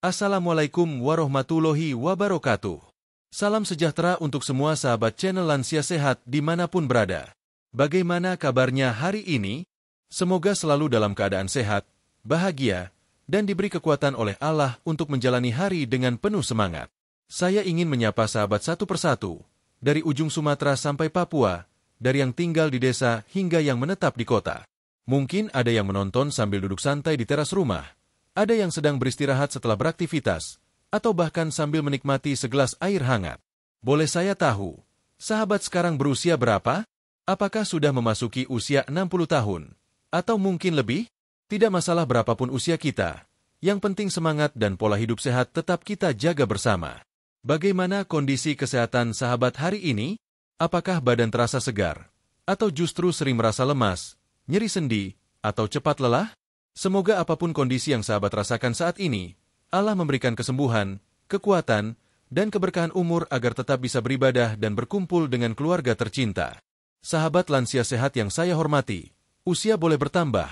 Assalamualaikum warahmatullahi wabarakatuh. Salam sejahtera untuk semua sahabat channel Lansia Sehat dimanapun berada. Bagaimana kabarnya hari ini? Semoga selalu dalam keadaan sehat, bahagia, dan diberi kekuatan oleh Allah untuk menjalani hari dengan penuh semangat. Saya ingin menyapa sahabat satu persatu, dari ujung Sumatera sampai Papua, dari yang tinggal di desa hingga yang menetap di kota. Mungkin ada yang menonton sambil duduk santai di teras rumah, ada yang sedang beristirahat setelah beraktivitas, atau bahkan sambil menikmati segelas air hangat. Boleh saya tahu, sahabat sekarang berusia berapa? Apakah sudah memasuki usia 60 tahun? Atau mungkin lebih? Tidak masalah berapapun usia kita. Yang penting semangat dan pola hidup sehat tetap kita jaga bersama. Bagaimana kondisi kesehatan sahabat hari ini? Apakah badan terasa segar? Atau justru sering merasa lemas, nyeri sendi, atau cepat lelah? Semoga apapun kondisi yang sahabat rasakan saat ini, Allah memberikan kesembuhan, kekuatan, dan keberkahan umur agar tetap bisa beribadah dan berkumpul dengan keluarga tercinta. Sahabat lansia sehat yang saya hormati, usia boleh bertambah,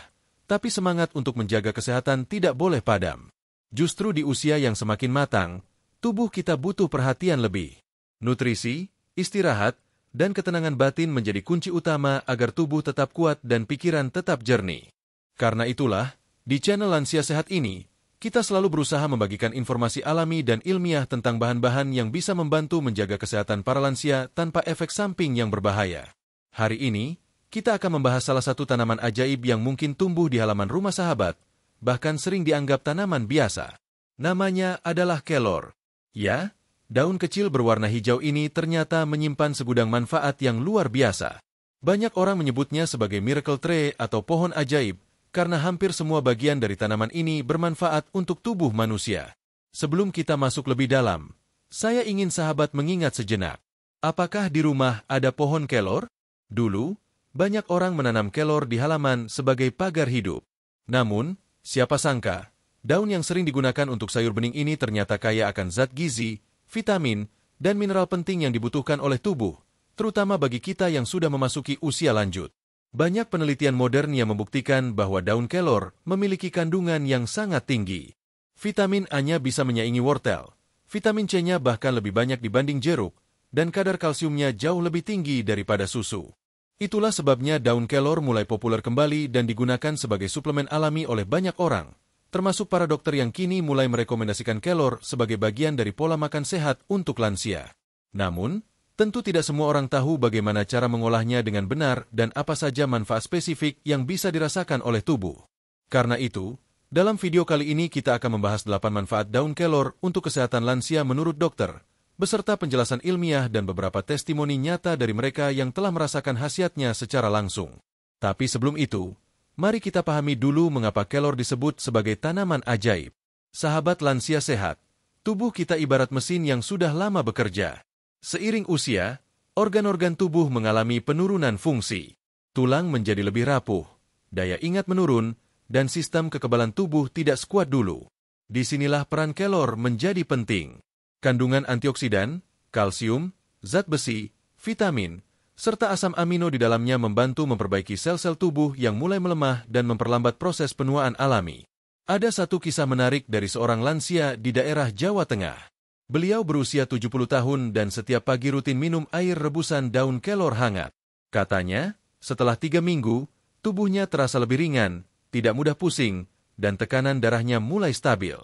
tapi semangat untuk menjaga kesehatan tidak boleh padam. Justru di usia yang semakin matang, tubuh kita butuh perhatian lebih. Nutrisi, istirahat, dan ketenangan batin menjadi kunci utama agar tubuh tetap kuat dan pikiran tetap jernih. Karena itulah, di channel Lansia Sehat ini, kita selalu berusaha membagikan informasi alami dan ilmiah tentang bahan-bahan yang bisa membantu menjaga kesehatan para lansia tanpa efek samping yang berbahaya. Hari ini, kita akan membahas salah satu tanaman ajaib yang mungkin tumbuh di halaman rumah sahabat, bahkan sering dianggap tanaman biasa. Namanya adalah kelor. Ya, daun kecil berwarna hijau ini ternyata menyimpan segudang manfaat yang luar biasa. Banyak orang menyebutnya sebagai miracle tree atau pohon ajaib, karena hampir semua bagian dari tanaman ini bermanfaat untuk tubuh manusia. Sebelum kita masuk lebih dalam, saya ingin sahabat mengingat sejenak. Apakah di rumah ada pohon kelor? Dulu, banyak orang menanam kelor di halaman sebagai pagar hidup. Namun, siapa sangka, daun yang sering digunakan untuk sayur bening ini ternyata kaya akan zat gizi, vitamin, dan mineral penting yang dibutuhkan oleh tubuh, terutama bagi kita yang sudah memasuki usia lanjut. Banyak penelitian modern yang membuktikan bahwa daun kelor memiliki kandungan yang sangat tinggi. Vitamin A-nya bisa menyaingi wortel, vitamin C-nya bahkan lebih banyak dibanding jeruk, dan kadar kalsiumnya jauh lebih tinggi daripada susu. Itulah sebabnya daun kelor mulai populer kembali dan digunakan sebagai suplemen alami oleh banyak orang, termasuk para dokter yang kini mulai merekomendasikan kelor sebagai bagian dari pola makan sehat untuk lansia. Namun, tentu tidak semua orang tahu bagaimana cara mengolahnya dengan benar dan apa saja manfaat spesifik yang bisa dirasakan oleh tubuh. Karena itu, dalam video kali ini kita akan membahas 8 manfaat daun kelor untuk kesehatan lansia menurut dokter, beserta penjelasan ilmiah dan beberapa testimoni nyata dari mereka yang telah merasakan khasiatnya secara langsung. Tapi sebelum itu, mari kita pahami dulu mengapa kelor disebut sebagai tanaman ajaib. Sahabat lansia sehat, tubuh kita ibarat mesin yang sudah lama bekerja. Seiring usia, organ-organ tubuh mengalami penurunan fungsi. Tulang menjadi lebih rapuh, daya ingat menurun, dan sistem kekebalan tubuh tidak sekuat dulu. Disinilah peran kelor menjadi penting. Kandungan antioksidan, kalsium, zat besi, vitamin, serta asam amino di dalamnya membantu memperbaiki sel-sel tubuh yang mulai melemah dan memperlambat proses penuaan alami. Ada satu kisah menarik dari seorang lansia di daerah Jawa Tengah. Beliau berusia 70 tahun dan setiap pagi rutin minum air rebusan daun kelor hangat. Katanya, setelah 3 minggu, tubuhnya terasa lebih ringan, tidak mudah pusing, dan tekanan darahnya mulai stabil.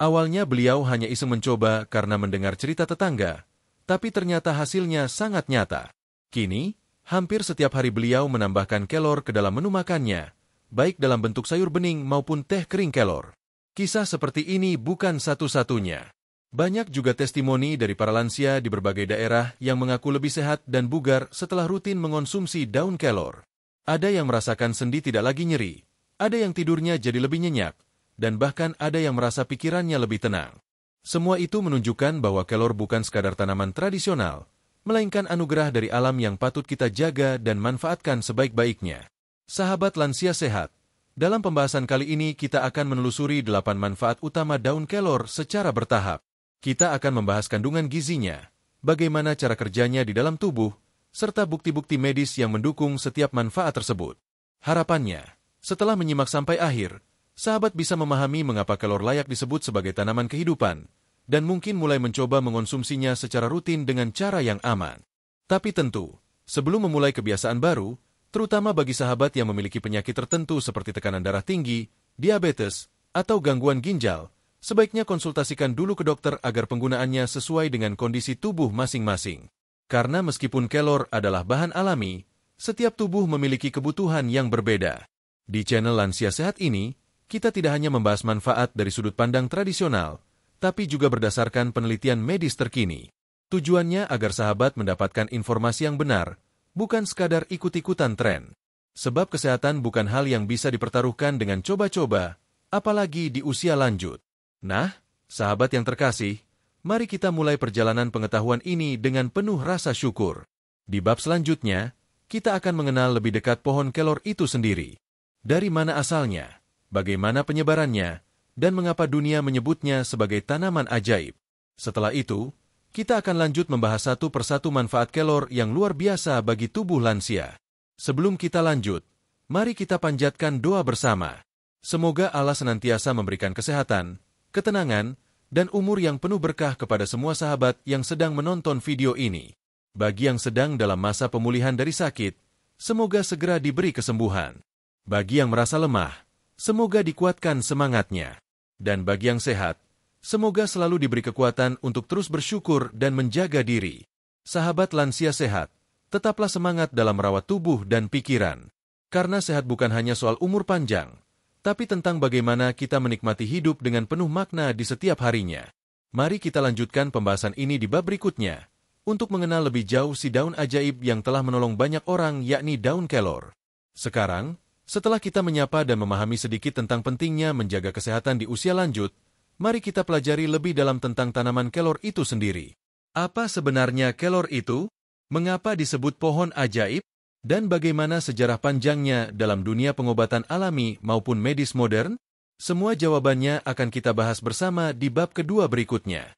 Awalnya beliau hanya iseng mencoba karena mendengar cerita tetangga, tapi ternyata hasilnya sangat nyata. Kini, hampir setiap hari beliau menambahkan kelor ke dalam menu makannya, baik dalam bentuk sayur bening maupun teh kering kelor. Kisah seperti ini bukan satu-satunya. Banyak juga testimoni dari para lansia di berbagai daerah yang mengaku lebih sehat dan bugar setelah rutin mengonsumsi daun kelor. Ada yang merasakan sendi tidak lagi nyeri, ada yang tidurnya jadi lebih nyenyak, dan bahkan ada yang merasa pikirannya lebih tenang. Semua itu menunjukkan bahwa kelor bukan sekadar tanaman tradisional, melainkan anugerah dari alam yang patut kita jaga dan manfaatkan sebaik-baiknya. Sahabat lansia sehat, dalam pembahasan kali ini kita akan menelusuri 8 manfaat utama daun kelor secara bertahap. Kita akan membahas kandungan gizinya, bagaimana cara kerjanya di dalam tubuh, serta bukti-bukti medis yang mendukung setiap manfaat tersebut. Harapannya, setelah menyimak sampai akhir, sahabat bisa memahami mengapa kelor layak disebut sebagai tanaman kehidupan, dan mungkin mulai mencoba mengonsumsinya secara rutin dengan cara yang aman. Tapi tentu, sebelum memulai kebiasaan baru, terutama bagi sahabat yang memiliki penyakit tertentu seperti tekanan darah tinggi, diabetes, atau gangguan ginjal, sebaiknya konsultasikan dulu ke dokter agar penggunaannya sesuai dengan kondisi tubuh masing-masing. Karena meskipun kelor adalah bahan alami, setiap tubuh memiliki kebutuhan yang berbeda. Di channel Lansia Sehat ini, kita tidak hanya membahas manfaat dari sudut pandang tradisional, tapi juga berdasarkan penelitian medis terkini. Tujuannya agar sahabat mendapatkan informasi yang benar, bukan sekadar ikut-ikutan tren. Sebab kesehatan bukan hal yang bisa dipertaruhkan dengan coba-coba, apalagi di usia lanjut. Nah, sahabat yang terkasih, mari kita mulai perjalanan pengetahuan ini dengan penuh rasa syukur. Di bab selanjutnya, kita akan mengenal lebih dekat pohon kelor itu sendiri. Dari mana asalnya, bagaimana penyebarannya, dan mengapa dunia menyebutnya sebagai tanaman ajaib. Setelah itu, kita akan lanjut membahas satu persatu manfaat kelor yang luar biasa bagi tubuh lansia. Sebelum kita lanjut, mari kita panjatkan doa bersama. Semoga Allah senantiasa memberikan kesehatan, ketenangan, dan umur yang penuh berkah kepada semua sahabat yang sedang menonton video ini. Bagi yang sedang dalam masa pemulihan dari sakit, semoga segera diberi kesembuhan. Bagi yang merasa lemah, semoga dikuatkan semangatnya. Dan bagi yang sehat, semoga selalu diberi kekuatan untuk terus bersyukur dan menjaga diri. Sahabat lansia sehat, tetaplah semangat dalam merawat tubuh dan pikiran. Karena sehat bukan hanya soal umur panjang, tapi tentang bagaimana kita menikmati hidup dengan penuh makna di setiap harinya. Mari kita lanjutkan pembahasan ini di bab berikutnya, untuk mengenal lebih jauh si daun ajaib yang telah menolong banyak orang, yakni daun kelor. Sekarang, setelah kita menyapa dan memahami sedikit tentang pentingnya menjaga kesehatan di usia lanjut, mari kita pelajari lebih dalam tentang tanaman kelor itu sendiri. Apa sebenarnya kelor itu? Mengapa disebut pohon ajaib? Dan bagaimana sejarah panjangnya dalam dunia pengobatan alami maupun medis modern? Semua jawabannya akan kita bahas bersama di bab kedua berikutnya.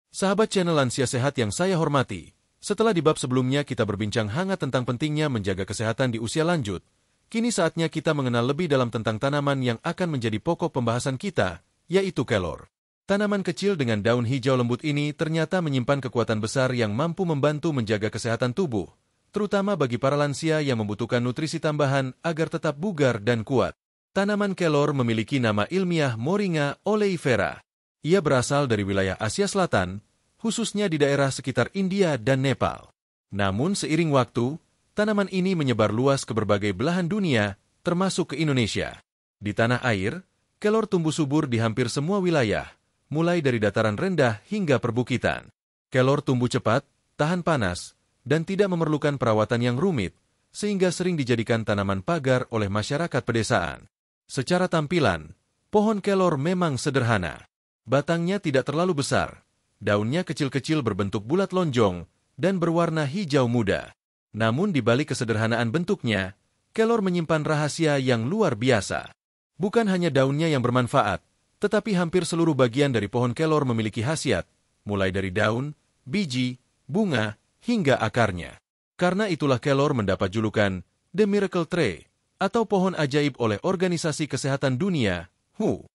Sahabat channel Lansia Sehat yang saya hormati, setelah di bab sebelumnya kita berbincang hangat tentang pentingnya menjaga kesehatan di usia lanjut, kini saatnya kita mengenal lebih dalam tentang tanaman yang akan menjadi pokok pembahasan kita, yaitu kelor. Tanaman kecil dengan daun hijau lembut ini ternyata menyimpan kekuatan besar yang mampu membantu menjaga kesehatan tubuh, terutama bagi para lansia yang membutuhkan nutrisi tambahan agar tetap bugar dan kuat. Tanaman kelor memiliki nama ilmiah Moringa oleifera. Ia berasal dari wilayah Asia Selatan, khususnya di daerah sekitar India dan Nepal. Namun seiring waktu, tanaman ini menyebar luas ke berbagai belahan dunia, termasuk ke Indonesia. Di tanah air, kelor tumbuh subur di hampir semua wilayah, mulai dari dataran rendah hingga perbukitan. Kelor tumbuh cepat, tahan panas, dan tidak memerlukan perawatan yang rumit, sehingga sering dijadikan tanaman pagar oleh masyarakat pedesaan. Secara tampilan, pohon kelor memang sederhana. Batangnya tidak terlalu besar, daunnya kecil-kecil berbentuk bulat lonjong, dan berwarna hijau muda. Namun di balik kesederhanaan bentuknya, kelor menyimpan rahasia yang luar biasa. Bukan hanya daunnya yang bermanfaat, tetapi hampir seluruh bagian dari pohon kelor memiliki khasiat, mulai dari daun, biji, bunga, hingga akarnya. Karena itulah kelor mendapat julukan The Miracle Tree, atau pohon ajaib oleh Organisasi Kesehatan Dunia, WHO.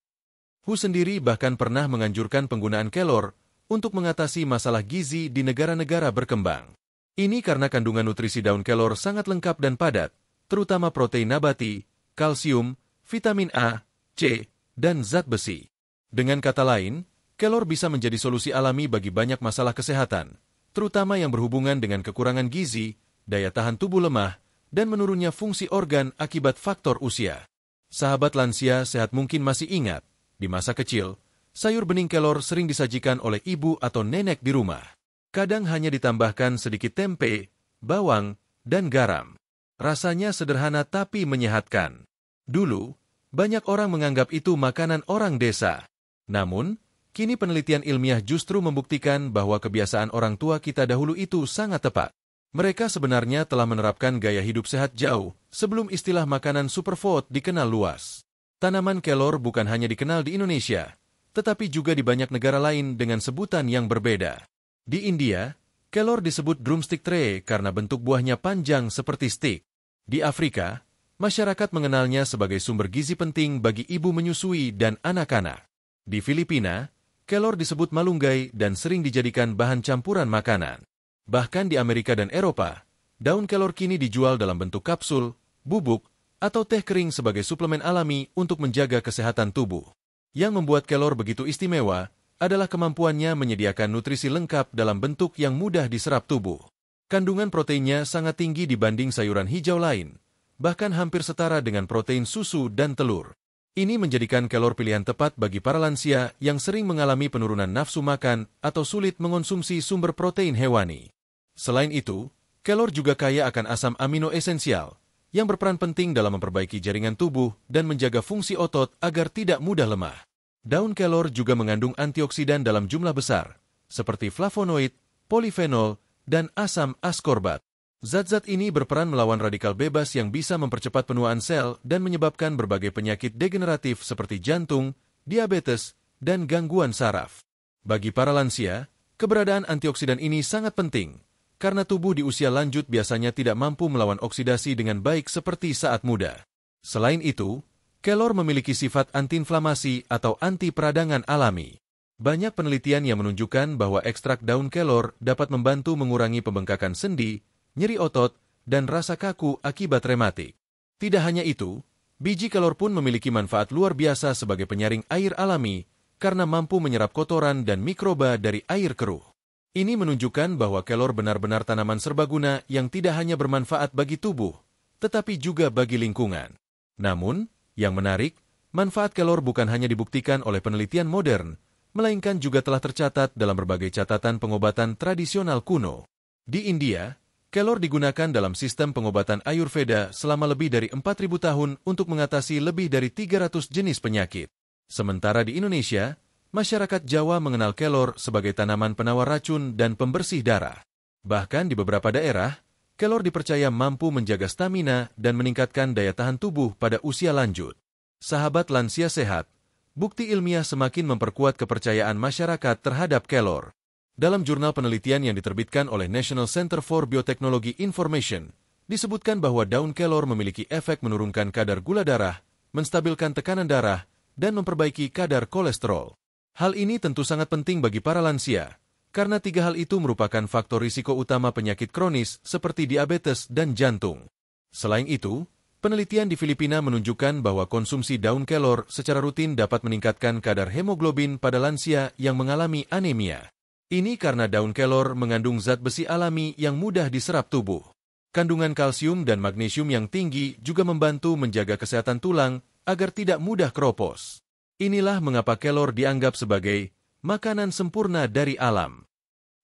WHO sendiri bahkan pernah menganjurkan penggunaan kelor untuk mengatasi masalah gizi di negara-negara berkembang. Ini karena kandungan nutrisi daun kelor sangat lengkap dan padat, terutama protein nabati, kalsium, vitamin A, C, dan zat besi. Dengan kata lain, kelor bisa menjadi solusi alami bagi banyak masalah kesehatan, terutama yang berhubungan dengan kekurangan gizi, daya tahan tubuh lemah, dan menurunnya fungsi organ akibat faktor usia. Sahabat lansia sehat mungkin masih ingat, di masa kecil, sayur bening kelor sering disajikan oleh ibu atau nenek di rumah. Kadang hanya ditambahkan sedikit tempe, bawang, dan garam. Rasanya sederhana tapi menyehatkan. Dulu, banyak orang menganggap itu makanan orang desa. Namun, kini penelitian ilmiah justru membuktikan bahwa kebiasaan orang tua kita dahulu itu sangat tepat. Mereka sebenarnya telah menerapkan gaya hidup sehat jauh sebelum istilah makanan superfood dikenal luas. Tanaman kelor bukan hanya dikenal di Indonesia, tetapi juga di banyak negara lain dengan sebutan yang berbeda. Di India, kelor disebut drumstick tree karena bentuk buahnya panjang seperti stik. Di Afrika, masyarakat mengenalnya sebagai sumber gizi penting bagi ibu menyusui dan anak-anak. Di Filipina, kelor disebut malunggay dan sering dijadikan bahan campuran makanan. Bahkan di Amerika dan Eropa, daun kelor kini dijual dalam bentuk kapsul, bubuk, atau teh kering sebagai suplemen alami untuk menjaga kesehatan tubuh. Yang membuat kelor begitu istimewa adalah kemampuannya menyediakan nutrisi lengkap dalam bentuk yang mudah diserap tubuh. Kandungan proteinnya sangat tinggi dibanding sayuran hijau lain, bahkan hampir setara dengan protein susu dan telur. Ini menjadikan kelor pilihan tepat bagi para lansia yang sering mengalami penurunan nafsu makan atau sulit mengonsumsi sumber protein hewani. Selain itu, kelor juga kaya akan asam amino esensial, yang berperan penting dalam memperbaiki jaringan tubuh dan menjaga fungsi otot agar tidak mudah lemah. Daun kelor juga mengandung antioksidan dalam jumlah besar, seperti flavonoid, polifenol, dan asam askorbat. Zat-zat ini berperan melawan radikal bebas yang bisa mempercepat penuaan sel dan menyebabkan berbagai penyakit degeneratif seperti jantung, diabetes, dan gangguan saraf. Bagi para lansia, keberadaan antioksidan ini sangat penting, karena tubuh di usia lanjut biasanya tidak mampu melawan oksidasi dengan baik seperti saat muda. Selain itu, kelor memiliki sifat antiinflamasi atau anti peradangan alami. Banyak penelitian yang menunjukkan bahwa ekstrak daun kelor dapat membantu mengurangi pembengkakan sendi, nyeri otot, dan rasa kaku akibat rematik. Tidak hanya itu, biji kelor pun memiliki manfaat luar biasa sebagai penyaring air alami karena mampu menyerap kotoran dan mikroba dari air keruh. Ini menunjukkan bahwa kelor benar-benar tanaman serbaguna yang tidak hanya bermanfaat bagi tubuh, tetapi juga bagi lingkungan. Namun, yang menarik, manfaat kelor bukan hanya dibuktikan oleh penelitian modern, melainkan juga telah tercatat dalam berbagai catatan pengobatan tradisional kuno. Di India, kelor digunakan dalam sistem pengobatan Ayurveda selama lebih dari 4.000 tahun untuk mengatasi lebih dari 300 jenis penyakit. Sementara di Indonesia, masyarakat Jawa mengenal kelor sebagai tanaman penawar racun dan pembersih darah. Bahkan di beberapa daerah, kelor dipercaya mampu menjaga stamina dan meningkatkan daya tahan tubuh pada usia lanjut. Sahabat lansia sehat, bukti ilmiah semakin memperkuat kepercayaan masyarakat terhadap kelor. Dalam jurnal penelitian yang diterbitkan oleh National Center for Biotechnology Information, disebutkan bahwa daun kelor memiliki efek menurunkan kadar gula darah, menstabilkan tekanan darah, dan memperbaiki kadar kolesterol. Hal ini tentu sangat penting bagi para lansia, karena 3 hal itu merupakan faktor risiko utama penyakit kronis seperti diabetes dan jantung. Selain itu, penelitian di Filipina menunjukkan bahwa konsumsi daun kelor secara rutin dapat meningkatkan kadar hemoglobin pada lansia yang mengalami anemia. Ini karena daun kelor mengandung zat besi alami yang mudah diserap tubuh. Kandungan kalsium dan magnesium yang tinggi juga membantu menjaga kesehatan tulang agar tidak mudah keropos. Inilah mengapa kelor dianggap sebagai makanan sempurna dari alam.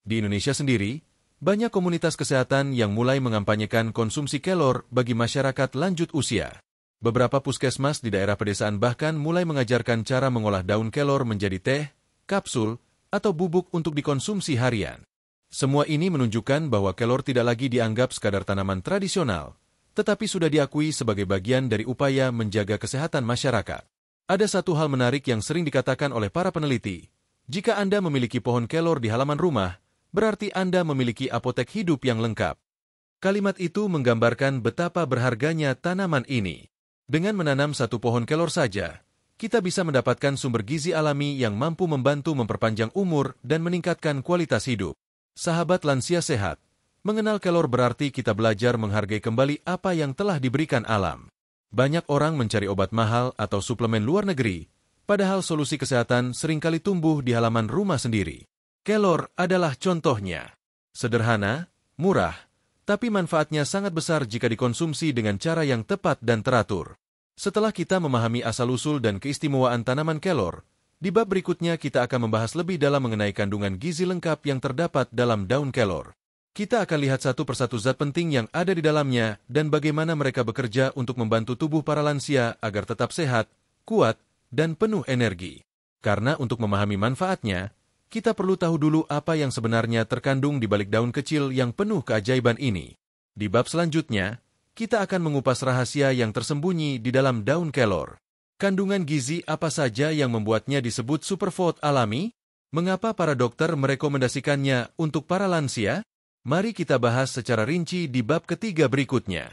Di Indonesia sendiri, banyak komunitas kesehatan yang mulai mengampanyekan konsumsi kelor bagi masyarakat lanjut usia. Beberapa puskesmas di daerah pedesaan bahkan mulai mengajarkan cara mengolah daun kelor menjadi teh, kapsul, atau bubuk untuk dikonsumsi harian. Semua ini menunjukkan bahwa kelor tidak lagi dianggap sekadar tanaman tradisional, tetapi sudah diakui sebagai bagian dari upaya menjaga kesehatan masyarakat. Ada satu hal menarik yang sering dikatakan oleh para peneliti. Jika Anda memiliki pohon kelor di halaman rumah, berarti Anda memiliki apotek hidup yang lengkap. Kalimat itu menggambarkan betapa berharganya tanaman ini. Dengan menanam satu pohon kelor saja, kita bisa mendapatkan sumber gizi alami yang mampu membantu memperpanjang umur dan meningkatkan kualitas hidup. Sahabat lansia sehat, mengenal kelor berarti kita belajar menghargai kembali apa yang telah diberikan alam. Banyak orang mencari obat mahal atau suplemen luar negeri, padahal solusi kesehatan seringkali tumbuh di halaman rumah sendiri. Kelor adalah contohnya. Sederhana, murah, tapi manfaatnya sangat besar jika dikonsumsi dengan cara yang tepat dan teratur. Setelah kita memahami asal-usul dan keistimewaan tanaman kelor, di bab berikutnya kita akan membahas lebih dalam mengenai kandungan gizi lengkap yang terdapat dalam daun kelor. Kita akan lihat satu persatu zat penting yang ada di dalamnya dan bagaimana mereka bekerja untuk membantu tubuh para lansia agar tetap sehat, kuat, dan penuh energi. Karena untuk memahami manfaatnya, kita perlu tahu dulu apa yang sebenarnya terkandung di balik daun kecil yang penuh keajaiban ini. Di bab selanjutnya, kita akan mengupas rahasia yang tersembunyi di dalam daun kelor. Kandungan gizi apa saja yang membuatnya disebut superfood alami? Mengapa para dokter merekomendasikannya untuk para lansia? Mari kita bahas secara rinci di bab ketiga berikutnya.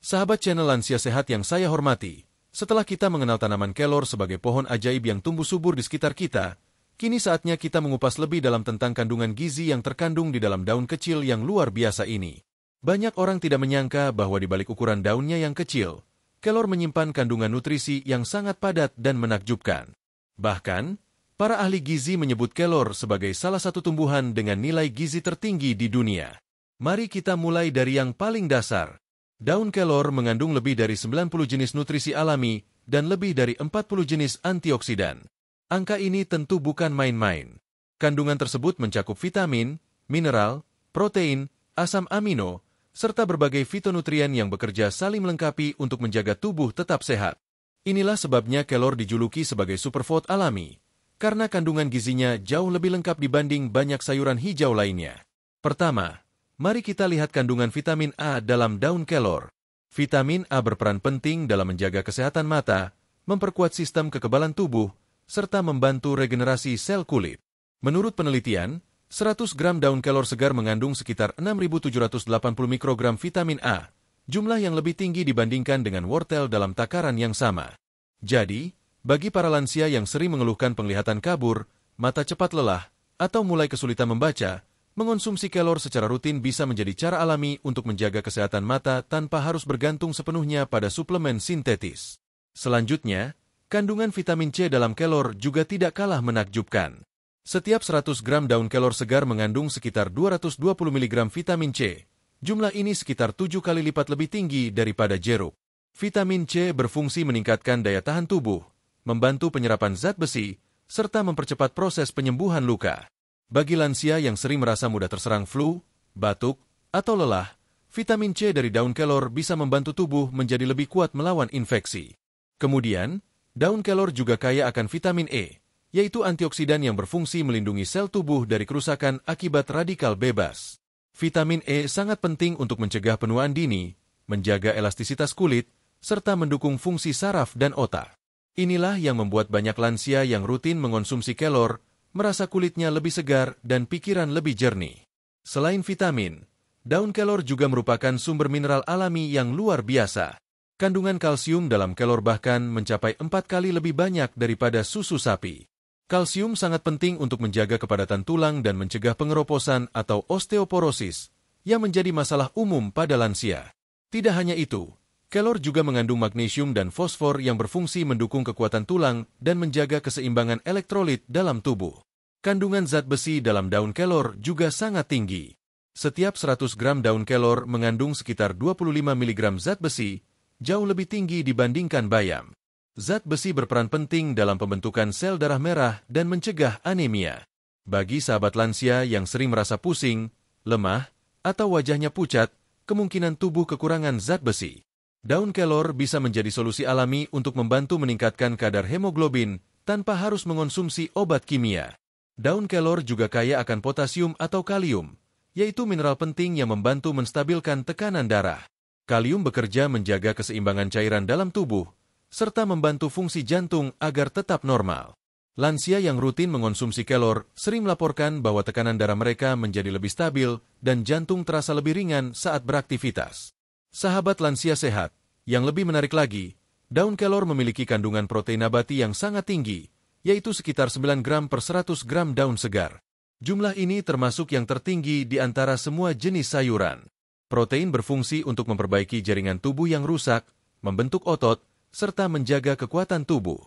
Sahabat channel Lansia Sehat yang saya hormati, setelah kita mengenal tanaman kelor sebagai pohon ajaib yang tumbuh subur di sekitar kita, kini saatnya kita mengupas lebih dalam tentang kandungan gizi yang terkandung di dalam daun kecil yang luar biasa ini. Banyak orang tidak menyangka bahwa di balik ukuran daunnya yang kecil, kelor menyimpan kandungan nutrisi yang sangat padat dan menakjubkan. Bahkan, para ahli gizi menyebut kelor sebagai salah satu tumbuhan dengan nilai gizi tertinggi di dunia. Mari kita mulai dari yang paling dasar. Daun kelor mengandung lebih dari 90 jenis nutrisi alami dan lebih dari 40 jenis antioksidan. Angka ini tentu bukan main-main. Kandungan tersebut mencakup vitamin, mineral, protein, asam amino, serta berbagai fitonutrien yang bekerja saling melengkapi untuk menjaga tubuh tetap sehat. Inilah sebabnya kelor dijuluki sebagai superfood alami, karena kandungan gizinya jauh lebih lengkap dibanding banyak sayuran hijau lainnya. Pertama, mari kita lihat kandungan vitamin A dalam daun kelor. Vitamin A berperan penting dalam menjaga kesehatan mata, memperkuat sistem kekebalan tubuh, serta membantu regenerasi sel kulit. Menurut penelitian, 100 gram daun kelor segar mengandung sekitar 6.780 mikrogram vitamin A, jumlah yang lebih tinggi dibandingkan dengan wortel dalam takaran yang sama. Jadi, bagi para lansia yang sering mengeluhkan penglihatan kabur, mata cepat lelah, atau mulai kesulitan membaca, mengonsumsi kelor secara rutin bisa menjadi cara alami untuk menjaga kesehatan mata tanpa harus bergantung sepenuhnya pada suplemen sintetis. Selanjutnya, kandungan vitamin C dalam kelor juga tidak kalah menakjubkan. Setiap 100 gram daun kelor segar mengandung sekitar 220 mg vitamin C. Jumlah ini sekitar 7 kali lipat lebih tinggi daripada jeruk. Vitamin C berfungsi meningkatkan daya tahan tubuh, membantu penyerapan zat besi, serta mempercepat proses penyembuhan luka. Bagi lansia yang sering merasa mudah terserang flu, batuk, atau lelah, vitamin C dari daun kelor bisa membantu tubuh menjadi lebih kuat melawan infeksi. Kemudian, daun kelor juga kaya akan vitamin E, yaitu antioksidan yang berfungsi melindungi sel tubuh dari kerusakan akibat radikal bebas. Vitamin E sangat penting untuk mencegah penuaan dini, menjaga elastisitas kulit, serta mendukung fungsi saraf dan otak. Inilah yang membuat banyak lansia yang rutin mengonsumsi kelor merasa kulitnya lebih segar dan pikiran lebih jernih. Selain vitamin, daun kelor juga merupakan sumber mineral alami yang luar biasa. Kandungan kalsium dalam kelor bahkan mencapai 4 kali lebih banyak daripada susu sapi. Kalsium sangat penting untuk menjaga kepadatan tulang dan mencegah pengeroposan atau osteoporosis, yang menjadi masalah umum pada lansia. Tidak hanya itu, kelor juga mengandung magnesium dan fosfor yang berfungsi mendukung kekuatan tulang dan menjaga keseimbangan elektrolit dalam tubuh. Kandungan zat besi dalam daun kelor juga sangat tinggi. Setiap 100 gram daun kelor mengandung sekitar 25 mg zat besi, jauh lebih tinggi dibandingkan bayam. Zat besi berperan penting dalam pembentukan sel darah merah dan mencegah anemia. Bagi sahabat lansia yang sering merasa pusing, lemah, atau wajahnya pucat, kemungkinan tubuh kekurangan zat besi. Daun kelor bisa menjadi solusi alami untuk membantu meningkatkan kadar hemoglobin tanpa harus mengonsumsi obat kimia. Daun kelor juga kaya akan potasium atau kalium, yaitu mineral penting yang membantu menstabilkan tekanan darah. Kalium bekerja menjaga keseimbangan cairan dalam tubuh, serta membantu fungsi jantung agar tetap normal. Lansia yang rutin mengonsumsi kelor sering melaporkan bahwa tekanan darah mereka menjadi lebih stabil dan jantung terasa lebih ringan saat beraktivitas. Sahabat lansia sehat, yang lebih menarik lagi, daun kelor memiliki kandungan protein nabati yang sangat tinggi, yaitu sekitar 9 gram per 100 gram daun segar. Jumlah ini termasuk yang tertinggi di antara semua jenis sayuran. Protein berfungsi untuk memperbaiki jaringan tubuh yang rusak, membentuk otot, serta menjaga kekuatan tubuh.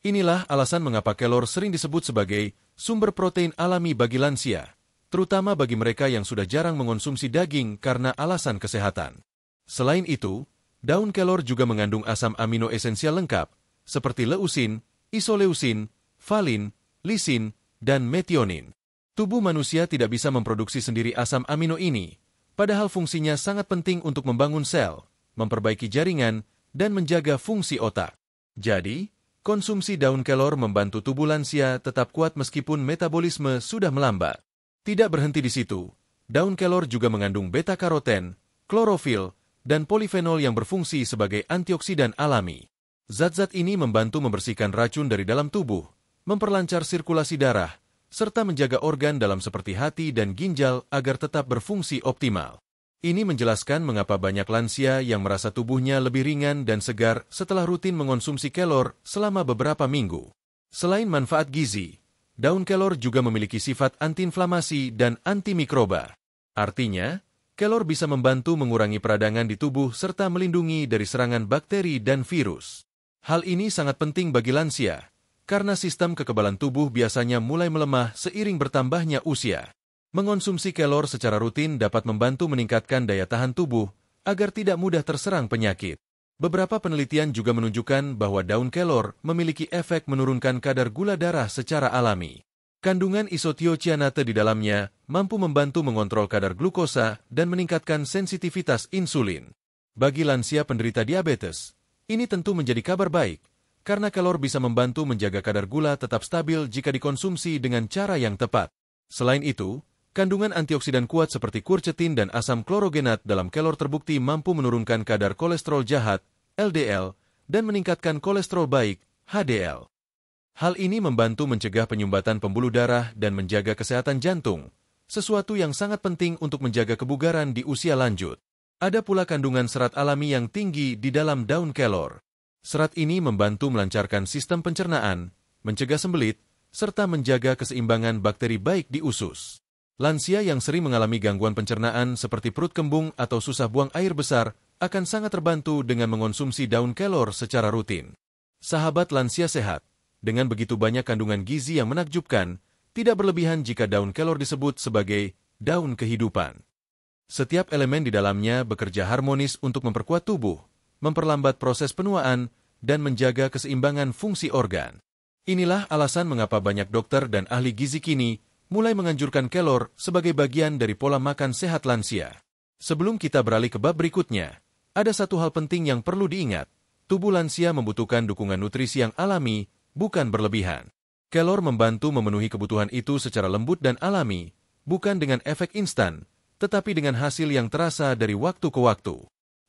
Inilah alasan mengapa kelor sering disebut sebagai sumber protein alami bagi lansia, terutama bagi mereka yang sudah jarang mengonsumsi daging karena alasan kesehatan. Selain itu, daun kelor juga mengandung asam amino esensial lengkap, seperti leusin, isoleusin, valin, lisin, dan metionin. Tubuh manusia tidak bisa memproduksi sendiri asam amino ini, padahal fungsinya sangat penting untuk membangun sel, memperbaiki jaringan, dan menjaga fungsi otak. Jadi, konsumsi daun kelor membantu tubuh lansia tetap kuat meskipun metabolisme sudah melambat. Tidak berhenti di situ, daun kelor juga mengandung beta-karoten, klorofil, dan polifenol yang berfungsi sebagai antioksidan alami. Zat-zat ini membantu membersihkan racun dari dalam tubuh, memperlancar sirkulasi darah, serta menjaga organ dalam seperti hati dan ginjal agar tetap berfungsi optimal. Ini menjelaskan mengapa banyak lansia yang merasa tubuhnya lebih ringan dan segar setelah rutin mengonsumsi kelor selama beberapa minggu. Selain manfaat gizi, daun kelor juga memiliki sifat antiinflamasi dan antimikroba. Artinya, kelor bisa membantu mengurangi peradangan di tubuh serta melindungi dari serangan bakteri dan virus. Hal ini sangat penting bagi lansia, karena sistem kekebalan tubuh biasanya mulai melemah seiring bertambahnya usia. Mengonsumsi kelor secara rutin dapat membantu meningkatkan daya tahan tubuh agar tidak mudah terserang penyakit. Beberapa penelitian juga menunjukkan bahwa daun kelor memiliki efek menurunkan kadar gula darah secara alami. Kandungan isothiocyanate di dalamnya mampu membantu mengontrol kadar glukosa dan meningkatkan sensitivitas insulin. Bagi lansia penderita diabetes, ini tentu menjadi kabar baik, karena kelor bisa membantu menjaga kadar gula tetap stabil jika dikonsumsi dengan cara yang tepat. Selain itu, kandungan antioksidan kuat seperti quercetin dan asam klorogenat dalam kelor terbukti mampu menurunkan kadar kolesterol jahat, LDL, dan meningkatkan kolesterol baik, HDL. Hal ini membantu mencegah penyumbatan pembuluh darah dan menjaga kesehatan jantung, sesuatu yang sangat penting untuk menjaga kebugaran di usia lanjut. Ada pula kandungan serat alami yang tinggi di dalam daun kelor. Serat ini membantu melancarkan sistem pencernaan, mencegah sembelit, serta menjaga keseimbangan bakteri baik di usus. Lansia yang sering mengalami gangguan pencernaan seperti perut kembung atau susah buang air besar akan sangat terbantu dengan mengonsumsi daun kelor secara rutin. Sahabat lansia sehat, dengan begitu banyak kandungan gizi yang menakjubkan, tidak berlebihan jika daun kelor disebut sebagai daun kehidupan. Setiap elemen di dalamnya bekerja harmonis untuk memperkuat tubuh, memperlambat proses penuaan, dan menjaga keseimbangan fungsi organ. Inilah alasan mengapa banyak dokter dan ahli gizi kini mulai menganjurkan kelor sebagai bagian dari pola makan sehat lansia. Sebelum kita beralih ke bab berikutnya, ada satu hal penting yang perlu diingat. Tubuh lansia membutuhkan dukungan nutrisi yang alami, bukan berlebihan. Kelor membantu memenuhi kebutuhan itu secara lembut dan alami, bukan dengan efek instan, tetapi dengan hasil yang terasa dari waktu ke waktu.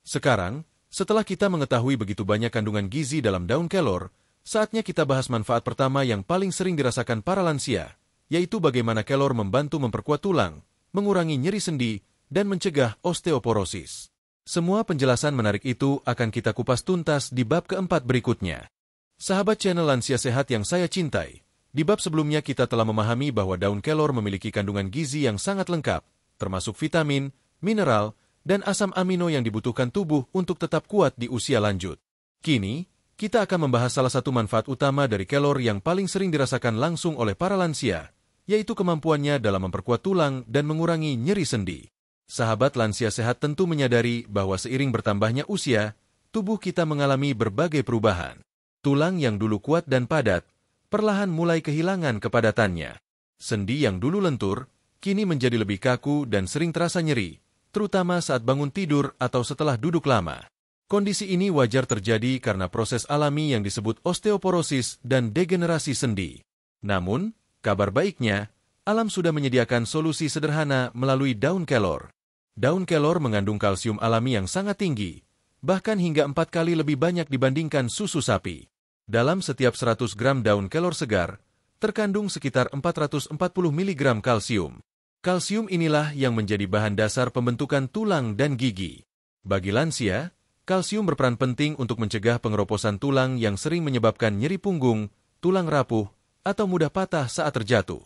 Sekarang, setelah kita mengetahui begitu banyak kandungan gizi dalam daun kelor, saatnya kita bahas manfaat pertama yang paling sering dirasakan para lansia, yaitu bagaimana kelor membantu memperkuat tulang, mengurangi nyeri sendi, dan mencegah osteoporosis. Semua penjelasan menarik itu akan kita kupas tuntas di bab keempat berikutnya. Sahabat channel Lansia Sehat yang saya cintai, di bab sebelumnya kita telah memahami bahwa daun kelor memiliki kandungan gizi yang sangat lengkap, termasuk vitamin, mineral, dan asam amino yang dibutuhkan tubuh untuk tetap kuat di usia lanjut. Kini, kita akan membahas salah satu manfaat utama dari kelor yang paling sering dirasakan langsung oleh para lansia, yaitu kemampuannya dalam memperkuat tulang dan mengurangi nyeri sendi. Sahabat lansia sehat tentu menyadari bahwa seiring bertambahnya usia, tubuh kita mengalami berbagai perubahan. Tulang yang dulu kuat dan padat, perlahan mulai kehilangan kepadatannya. Sendi yang dulu lentur, kini menjadi lebih kaku dan sering terasa nyeri, terutama saat bangun tidur atau setelah duduk lama. Kondisi ini wajar terjadi karena proses alami yang disebut osteoporosis dan degenerasi sendi. Namun, kabar baiknya, alam sudah menyediakan solusi sederhana melalui daun kelor. Daun kelor mengandung kalsium alami yang sangat tinggi, bahkan hingga 4 kali lebih banyak dibandingkan susu sapi. Dalam setiap 100 gram daun kelor segar, terkandung sekitar 440 mg kalsium. Kalsium inilah yang menjadi bahan dasar pembentukan tulang dan gigi. Bagi lansia, kalsium berperan penting untuk mencegah pengeroposan tulang yang sering menyebabkan nyeri punggung, tulang rapuh, atau mudah patah saat terjatuh.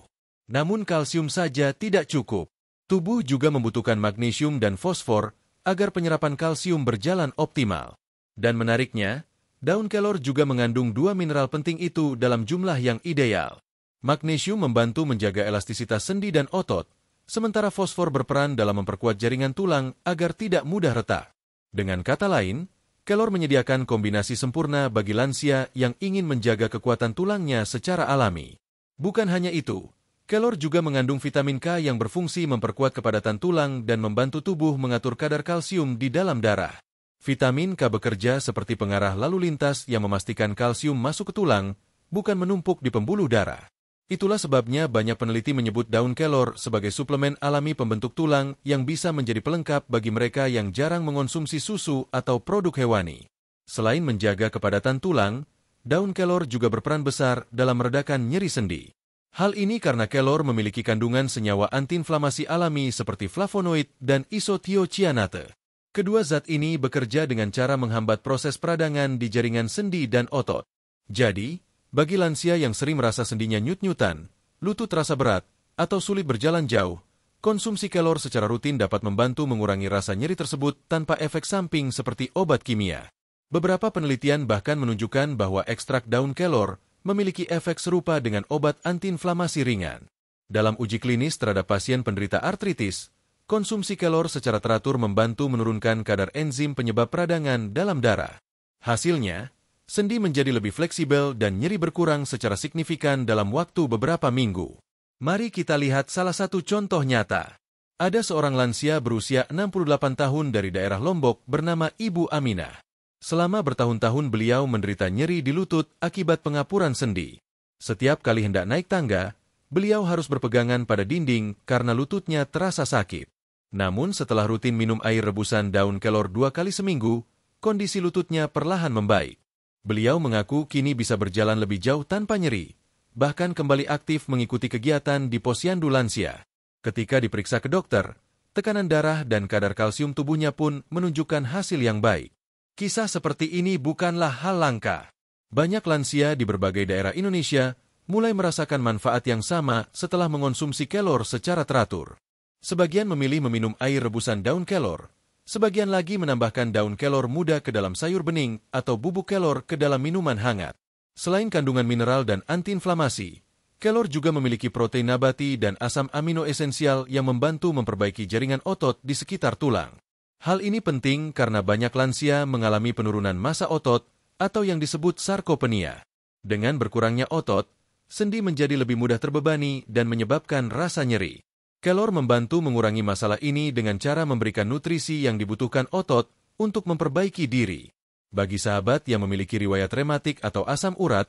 Namun kalsium saja tidak cukup. Tubuh juga membutuhkan magnesium dan fosfor agar penyerapan kalsium berjalan optimal. Dan menariknya, daun kelor juga mengandung 2 mineral penting itu dalam jumlah yang ideal. Magnesium membantu menjaga elastisitas sendi dan otot, sementara fosfor berperan dalam memperkuat jaringan tulang agar tidak mudah retak. Dengan kata lain, kelor menyediakan kombinasi sempurna bagi lansia yang ingin menjaga kekuatan tulangnya secara alami. Bukan hanya itu, kelor juga mengandung vitamin K yang berfungsi memperkuat kepadatan tulang dan membantu tubuh mengatur kadar kalsium di dalam darah. Vitamin K bekerja seperti pengarah lalu lintas yang memastikan kalsium masuk ke tulang, bukan menumpuk di pembuluh darah. Itulah sebabnya banyak peneliti menyebut daun kelor sebagai suplemen alami pembentuk tulang yang bisa menjadi pelengkap bagi mereka yang jarang mengonsumsi susu atau produk hewani. Selain menjaga kepadatan tulang, daun kelor juga berperan besar dalam meredakan nyeri sendi. Hal ini karena kelor memiliki kandungan senyawa antiinflamasi alami seperti flavonoid dan isothiocyanate. Kedua zat ini bekerja dengan cara menghambat proses peradangan di jaringan sendi dan otot. Jadi, bagi lansia yang sering merasa sendinya nyut-nyutan, lutut terasa berat, atau sulit berjalan jauh, konsumsi kelor secara rutin dapat membantu mengurangi rasa nyeri tersebut tanpa efek samping seperti obat kimia. Beberapa penelitian bahkan menunjukkan bahwa ekstrak daun kelor memiliki efek serupa dengan obat antiinflamasi ringan. Dalam uji klinis terhadap pasien penderita artritis, konsumsi kelor secara teratur membantu menurunkan kadar enzim penyebab peradangan dalam darah. Hasilnya, sendi menjadi lebih fleksibel dan nyeri berkurang secara signifikan dalam waktu beberapa minggu. Mari kita lihat salah satu contoh nyata. Ada seorang lansia berusia 68 tahun dari daerah Lombok bernama Ibu Aminah. Selama bertahun-tahun beliau menderita nyeri di lutut akibat pengapuran sendi. Setiap kali hendak naik tangga, beliau harus berpegangan pada dinding karena lututnya terasa sakit. Namun setelah rutin minum air rebusan daun kelor 2 kali seminggu, kondisi lututnya perlahan membaik. Beliau mengaku kini bisa berjalan lebih jauh tanpa nyeri, bahkan kembali aktif mengikuti kegiatan di posyandu lansia. Ketika diperiksa ke dokter, tekanan darah dan kadar kalsium tubuhnya pun menunjukkan hasil yang baik. Kisah seperti ini bukanlah hal langka. Banyak lansia di berbagai daerah Indonesia mulai merasakan manfaat yang sama setelah mengonsumsi kelor secara teratur. Sebagian memilih meminum air rebusan daun kelor, sebagian lagi menambahkan daun kelor muda ke dalam sayur bening atau bubuk kelor ke dalam minuman hangat. Selain kandungan mineral dan antiinflamasi, kelor juga memiliki protein nabati dan asam amino esensial yang membantu memperbaiki jaringan otot di sekitar tulang. Hal ini penting karena banyak lansia mengalami penurunan massa otot atau yang disebut sarkopenia. Dengan berkurangnya otot, sendi menjadi lebih mudah terbebani dan menyebabkan rasa nyeri. Kelor membantu mengurangi masalah ini dengan cara memberikan nutrisi yang dibutuhkan otot untuk memperbaiki diri. Bagi sahabat yang memiliki riwayat rematik atau asam urat,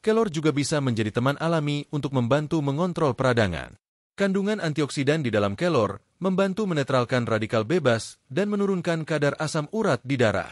kelor juga bisa menjadi teman alami untuk membantu mengontrol peradangan. Kandungan antioksidan di dalam kelor membantu menetralkan radikal bebas dan menurunkan kadar asam urat di darah.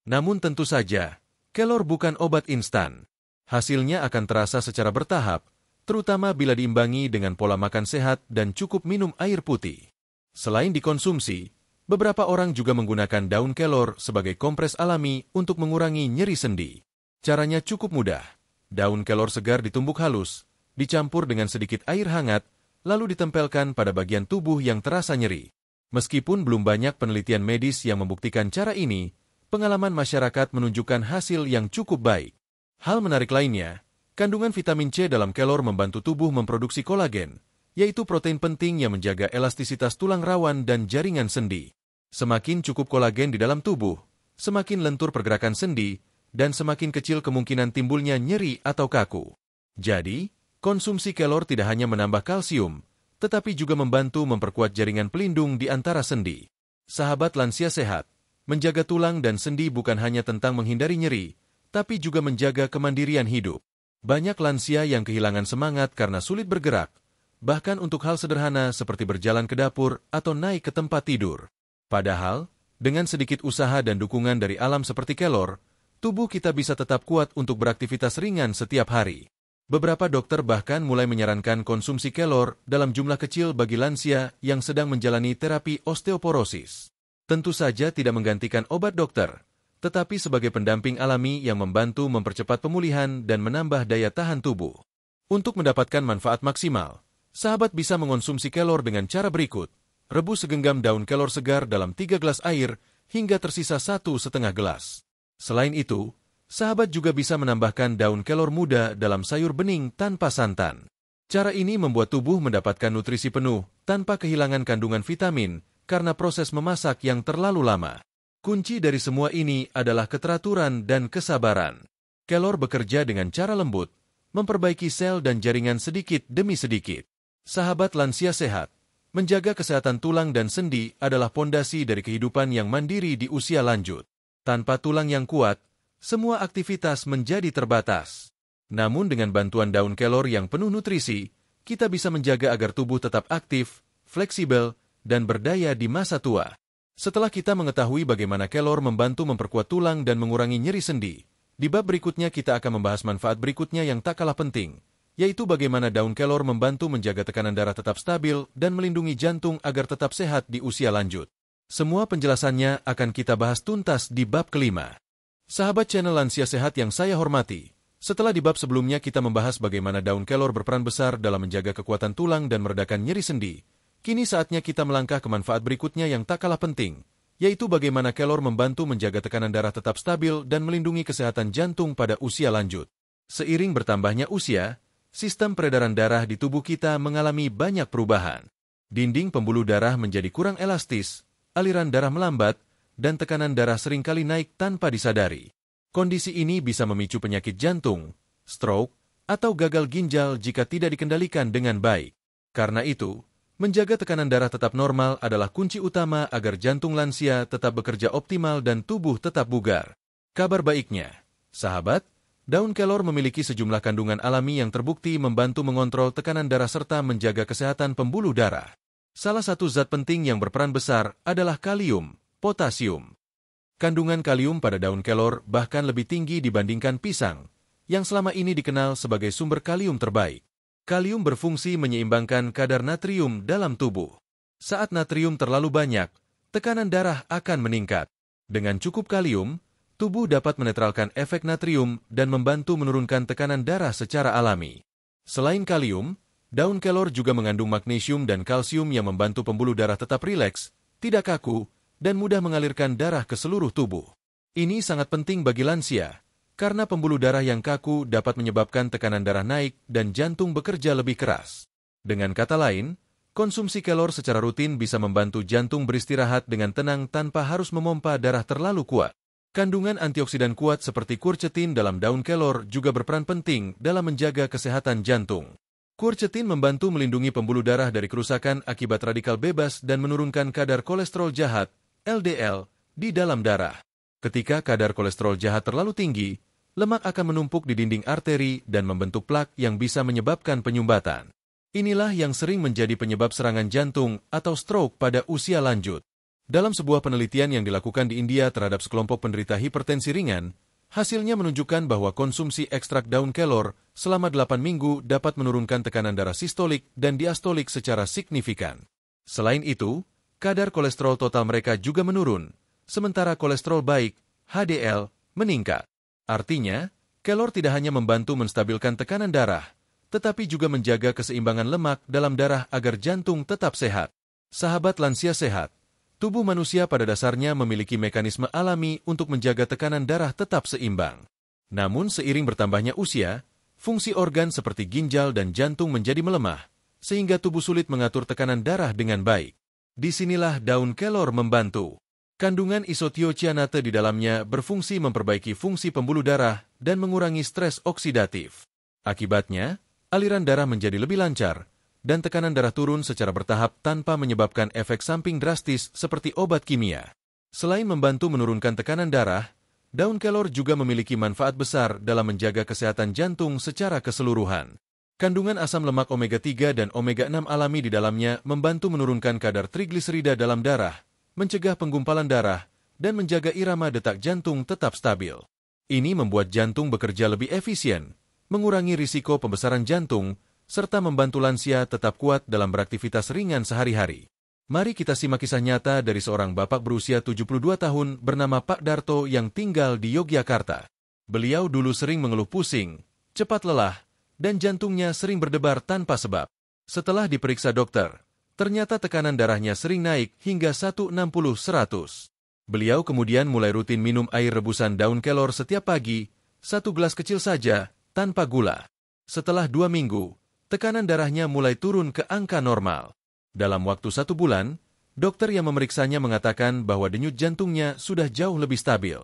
Namun tentu saja, kelor bukan obat instan. Hasilnya akan terasa secara bertahap, terutama bila diimbangi dengan pola makan sehat dan cukup minum air putih. Selain dikonsumsi, beberapa orang juga menggunakan daun kelor sebagai kompres alami untuk mengurangi nyeri sendi. Caranya cukup mudah. Daun kelor segar ditumbuk halus, dicampur dengan sedikit air hangat, lalu ditempelkan pada bagian tubuh yang terasa nyeri. Meskipun belum banyak penelitian medis yang membuktikan cara ini, pengalaman masyarakat menunjukkan hasil yang cukup baik. Hal menarik lainnya, kandungan vitamin C dalam kelor membantu tubuh memproduksi kolagen, yaitu protein penting yang menjaga elastisitas tulang rawan dan jaringan sendi. Semakin cukup kolagen di dalam tubuh, semakin lentur pergerakan sendi, dan semakin kecil kemungkinan timbulnya nyeri atau kaku. Jadi, konsumsi kelor tidak hanya menambah kalsium, tetapi juga membantu memperkuat jaringan pelindung di antara sendi. Sahabat lansia sehat, menjaga tulang dan sendi bukan hanya tentang menghindari nyeri, tapi juga menjaga kemandirian hidup. Banyak lansia yang kehilangan semangat karena sulit bergerak, bahkan untuk hal sederhana seperti berjalan ke dapur atau naik ke tempat tidur. Padahal, dengan sedikit usaha dan dukungan dari alam seperti kelor, tubuh kita bisa tetap kuat untuk beraktivitas ringan setiap hari. Beberapa dokter bahkan mulai menyarankan konsumsi kelor dalam jumlah kecil bagi lansia yang sedang menjalani terapi osteoporosis. Tentu saja tidak menggantikan obat dokter, tetapi sebagai pendamping alami yang membantu mempercepat pemulihan dan menambah daya tahan tubuh. Untuk mendapatkan manfaat maksimal, sahabat bisa mengonsumsi kelor dengan cara berikut. Rebus segenggam daun kelor segar dalam 3 gelas air hingga tersisa 1,5 gelas. Selain itu, sahabat juga bisa menambahkan daun kelor muda dalam sayur bening tanpa santan. Cara ini membuat tubuh mendapatkan nutrisi penuh tanpa kehilangan kandungan vitamin karena proses memasak yang terlalu lama. Kunci dari semua ini adalah keteraturan dan kesabaran. Kelor bekerja dengan cara lembut, memperbaiki sel dan jaringan sedikit demi sedikit. Sahabat lansia sehat, menjaga kesehatan tulang dan sendi adalah pondasi dari kehidupan yang mandiri di usia lanjut. Tanpa tulang yang kuat, semua aktivitas menjadi terbatas. Namun dengan bantuan daun kelor yang penuh nutrisi, kita bisa menjaga agar tubuh tetap aktif, fleksibel, dan berdaya di masa tua. Setelah kita mengetahui bagaimana kelor membantu memperkuat tulang dan mengurangi nyeri sendi, di bab berikutnya kita akan membahas manfaat berikutnya yang tak kalah penting, yaitu bagaimana daun kelor membantu menjaga tekanan darah tetap stabil dan melindungi jantung agar tetap sehat di usia lanjut. Semua penjelasannya akan kita bahas tuntas di bab kelima. Sahabat channel Lansia Sehat yang saya hormati, setelah di bab sebelumnya kita membahas bagaimana daun kelor berperan besar dalam menjaga kekuatan tulang dan meredakan nyeri sendi, kini saatnya kita melangkah ke manfaat berikutnya yang tak kalah penting, yaitu bagaimana kelor membantu menjaga tekanan darah tetap stabil dan melindungi kesehatan jantung pada usia lanjut. Seiring bertambahnya usia, sistem peredaran darah di tubuh kita mengalami banyak perubahan. Dinding pembuluh darah menjadi kurang elastis, aliran darah melambat, dan tekanan darah seringkali naik tanpa disadari. Kondisi ini bisa memicu penyakit jantung, stroke, atau gagal ginjal jika tidak dikendalikan dengan baik. Karena itu, menjaga tekanan darah tetap normal adalah kunci utama agar jantung lansia tetap bekerja optimal dan tubuh tetap bugar. Kabar baiknya, sahabat, daun kelor memiliki sejumlah kandungan alami yang terbukti membantu mengontrol tekanan darah serta menjaga kesehatan pembuluh darah. Salah satu zat penting yang berperan besar adalah kalium, potasium. Kandungan kalium pada daun kelor bahkan lebih tinggi dibandingkan pisang, yang selama ini dikenal sebagai sumber kalium terbaik. Kalium berfungsi menyeimbangkan kadar natrium dalam tubuh. Saat natrium terlalu banyak, tekanan darah akan meningkat. Dengan cukup kalium, tubuh dapat menetralkan efek natrium dan membantu menurunkan tekanan darah secara alami. Selain kalium, daun kelor juga mengandung magnesium dan kalsium yang membantu pembuluh darah tetap rileks, tidak kaku, dan mudah mengalirkan darah ke seluruh tubuh. Ini sangat penting bagi lansia, karena pembuluh darah yang kaku dapat menyebabkan tekanan darah naik dan jantung bekerja lebih keras. Dengan kata lain, konsumsi kelor secara rutin bisa membantu jantung beristirahat dengan tenang tanpa harus memompa darah terlalu kuat. Kandungan antioksidan kuat seperti quercetin dalam daun kelor juga berperan penting dalam menjaga kesehatan jantung. Quercetin membantu melindungi pembuluh darah dari kerusakan akibat radikal bebas dan menurunkan kadar kolesterol jahat, LDL, di dalam darah. Ketika kadar kolesterol jahat terlalu tinggi, lemak akan menumpuk di dinding arteri dan membentuk plak yang bisa menyebabkan penyumbatan. Inilah yang sering menjadi penyebab serangan jantung atau stroke pada usia lanjut. Dalam sebuah penelitian yang dilakukan di India terhadap sekelompok penderita hipertensi ringan, hasilnya menunjukkan bahwa konsumsi ekstrak daun kelor selama 8 minggu dapat menurunkan tekanan darah sistolik dan diastolik secara signifikan. Selain itu, kadar kolesterol total mereka juga menurun, sementara kolesterol baik, HDL, meningkat. Artinya, kelor tidak hanya membantu menstabilkan tekanan darah, tetapi juga menjaga keseimbangan lemak dalam darah agar jantung tetap sehat. Sahabat lansia sehat, tubuh manusia pada dasarnya memiliki mekanisme alami untuk menjaga tekanan darah tetap seimbang. Namun seiring bertambahnya usia, fungsi organ seperti ginjal dan jantung menjadi melemah, sehingga tubuh sulit mengatur tekanan darah dengan baik. Disinilah daun kelor membantu. Kandungan isothiocyanate di dalamnya berfungsi memperbaiki fungsi pembuluh darah dan mengurangi stres oksidatif. Akibatnya, aliran darah menjadi lebih lancar, dan tekanan darah turun secara bertahap tanpa menyebabkan efek samping drastis seperti obat kimia. Selain membantu menurunkan tekanan darah, daun kelor juga memiliki manfaat besar dalam menjaga kesehatan jantung secara keseluruhan. Kandungan asam lemak omega-3 dan omega-6 alami di dalamnya membantu menurunkan kadar trigliserida dalam darah, mencegah penggumpalan darah, dan menjaga irama detak jantung tetap stabil. Ini membuat jantung bekerja lebih efisien, mengurangi risiko pembesaran jantung, serta membantu lansia tetap kuat dalam beraktivitas ringan sehari-hari. Mari kita simak kisah nyata dari seorang bapak berusia 72 tahun bernama Pak Darto yang tinggal di Yogyakarta. Beliau dulu sering mengeluh pusing, cepat lelah, dan jantungnya sering berdebar tanpa sebab. Setelah diperiksa dokter, ternyata tekanan darahnya sering naik hingga 160/100. Beliau kemudian mulai rutin minum air rebusan daun kelor setiap pagi, 1 gelas kecil saja, tanpa gula. Setelah 2 minggu, tekanan darahnya mulai turun ke angka normal. Dalam waktu 1 bulan, dokter yang memeriksanya mengatakan bahwa denyut jantungnya sudah jauh lebih stabil.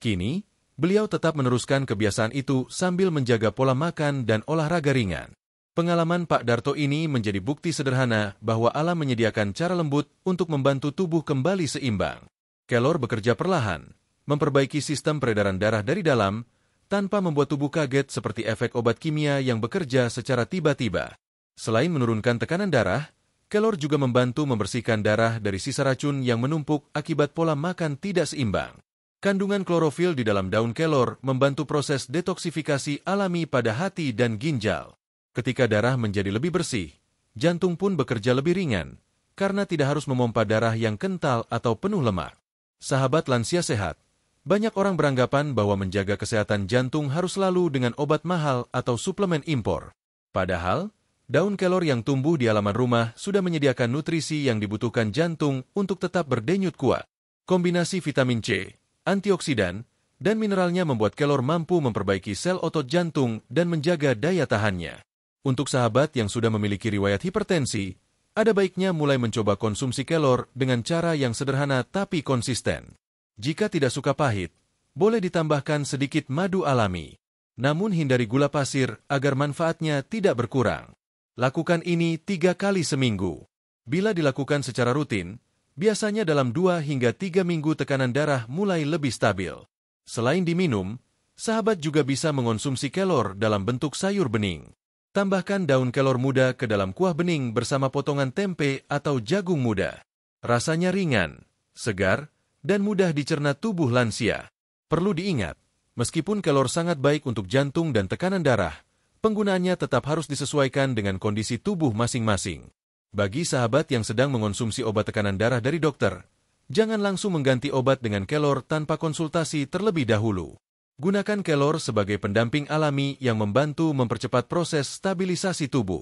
Kini, beliau tetap meneruskan kebiasaan itu sambil menjaga pola makan dan olahraga ringan. Pengalaman Pak Darto ini menjadi bukti sederhana bahwa alam menyediakan cara lembut untuk membantu tubuh kembali seimbang. Kelor bekerja perlahan, memperbaiki sistem peredaran darah dari dalam, tanpa membuat tubuh kaget seperti efek obat kimia yang bekerja secara tiba-tiba. Selain menurunkan tekanan darah, kelor juga membantu membersihkan darah dari sisa racun yang menumpuk akibat pola makan tidak seimbang. Kandungan klorofil di dalam daun kelor membantu proses detoksifikasi alami pada hati dan ginjal. Ketika darah menjadi lebih bersih, jantung pun bekerja lebih ringan, karena tidak harus memompa darah yang kental atau penuh lemak. Sahabat lansia sehat, banyak orang beranggapan bahwa menjaga kesehatan jantung harus selalu dengan obat mahal atau suplemen impor. Padahal, daun kelor yang tumbuh di halaman rumah sudah menyediakan nutrisi yang dibutuhkan jantung untuk tetap berdenyut kuat. Kombinasi vitamin C, antioksidan, dan mineralnya membuat kelor mampu memperbaiki sel otot jantung dan menjaga daya tahannya. Untuk sahabat yang sudah memiliki riwayat hipertensi, ada baiknya mulai mencoba konsumsi kelor dengan cara yang sederhana tapi konsisten. Jika tidak suka pahit, boleh ditambahkan sedikit madu alami. Namun hindari gula pasir agar manfaatnya tidak berkurang. Lakukan ini 3 kali seminggu. Bila dilakukan secara rutin, biasanya dalam 2 hingga 3 minggu tekanan darah mulai lebih stabil. Selain diminum, sahabat juga bisa mengonsumsi kelor dalam bentuk sayur bening. Tambahkan daun kelor muda ke dalam kuah bening bersama potongan tempe atau jagung muda. Rasanya ringan, segar, dan mudah dicerna tubuh lansia. Perlu diingat, meskipun kelor sangat baik untuk jantung dan tekanan darah, penggunaannya tetap harus disesuaikan dengan kondisi tubuh masing-masing. Bagi sahabat yang sedang mengonsumsi obat tekanan darah dari dokter, jangan langsung mengganti obat dengan kelor tanpa konsultasi terlebih dahulu. Gunakan kelor sebagai pendamping alami yang membantu mempercepat proses stabilisasi tubuh.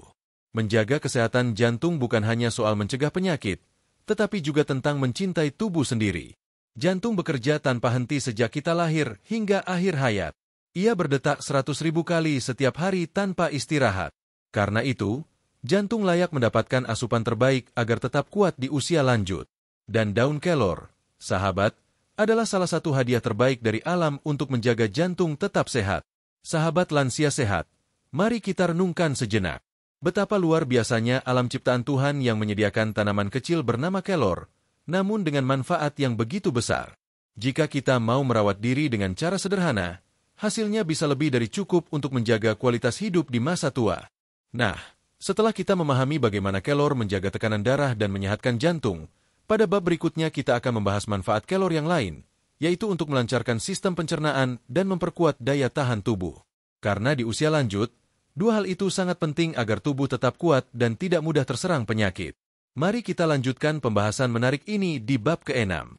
Menjaga kesehatan jantung bukan hanya soal mencegah penyakit, tetapi juga tentang mencintai tubuh sendiri. Jantung bekerja tanpa henti sejak kita lahir hingga akhir hayat. Ia berdetak 100.000 kali setiap hari tanpa istirahat. Karena itu, jantung layak mendapatkan asupan terbaik agar tetap kuat di usia lanjut. Dan daun kelor, sahabat, adalah salah satu hadiah terbaik dari alam untuk menjaga jantung tetap sehat. Sahabat lansia sehat, mari kita renungkan sejenak. Betapa luar biasanya alam ciptaan Tuhan yang menyediakan tanaman kecil bernama kelor, namun dengan manfaat yang begitu besar. Jika kita mau merawat diri dengan cara sederhana, hasilnya bisa lebih dari cukup untuk menjaga kualitas hidup di masa tua. Nah, setelah kita memahami bagaimana kelor menjaga tekanan darah dan menyehatkan jantung, pada bab berikutnya kita akan membahas manfaat kelor yang lain, yaitu untuk melancarkan sistem pencernaan dan memperkuat daya tahan tubuh. Karena di usia lanjut, 2 hal itu sangat penting agar tubuh tetap kuat dan tidak mudah terserang penyakit. Mari kita lanjutkan pembahasan menarik ini di bab ke-6.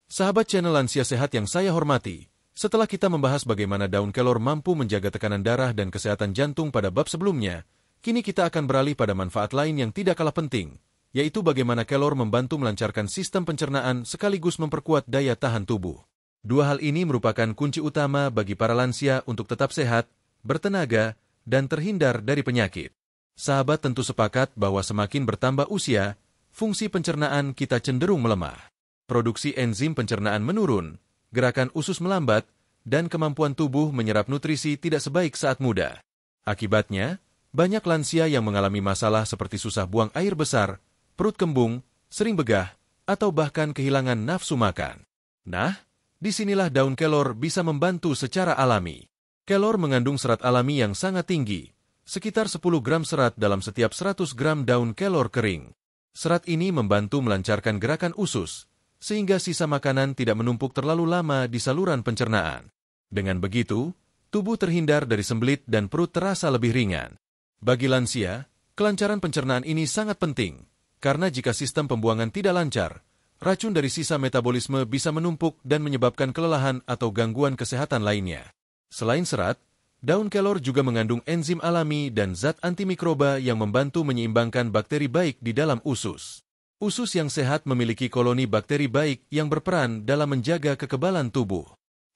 Sahabat channel Lansia Sehat yang saya hormati, setelah kita membahas bagaimana daun kelor mampu menjaga tekanan darah dan kesehatan jantung pada bab sebelumnya, kini kita akan beralih pada manfaat lain yang tidak kalah penting, yaitu bagaimana kelor membantu melancarkan sistem pencernaan sekaligus memperkuat daya tahan tubuh. 2 hal ini merupakan kunci utama bagi para lansia untuk tetap sehat, bertenaga, dan terhindar dari penyakit. Sahabat tentu sepakat bahwa semakin bertambah usia, fungsi pencernaan kita cenderung melemah. Produksi enzim pencernaan menurun, gerakan usus melambat, dan kemampuan tubuh menyerap nutrisi tidak sebaik saat muda. Akibatnya, banyak lansia yang mengalami masalah seperti susah buang air besar, perut kembung, sering begah, atau bahkan kehilangan nafsu makan. Nah, disinilah daun kelor bisa membantu secara alami. Kelor mengandung serat alami yang sangat tinggi, sekitar 10 gram serat dalam setiap 100 gram daun kelor kering. Serat ini membantu melancarkan gerakan usus, sehingga sisa makanan tidak menumpuk terlalu lama di saluran pencernaan. Dengan begitu, tubuh terhindar dari sembelit dan perut terasa lebih ringan. Bagi lansia, kelancaran pencernaan ini sangat penting, karena jika sistem pembuangan tidak lancar, racun dari sisa metabolisme bisa menumpuk dan menyebabkan kelelahan atau gangguan kesehatan lainnya. Selain serat, daun kelor juga mengandung enzim alami dan zat antimikroba yang membantu menyeimbangkan bakteri baik di dalam usus. Usus yang sehat memiliki koloni bakteri baik yang berperan dalam menjaga kekebalan tubuh.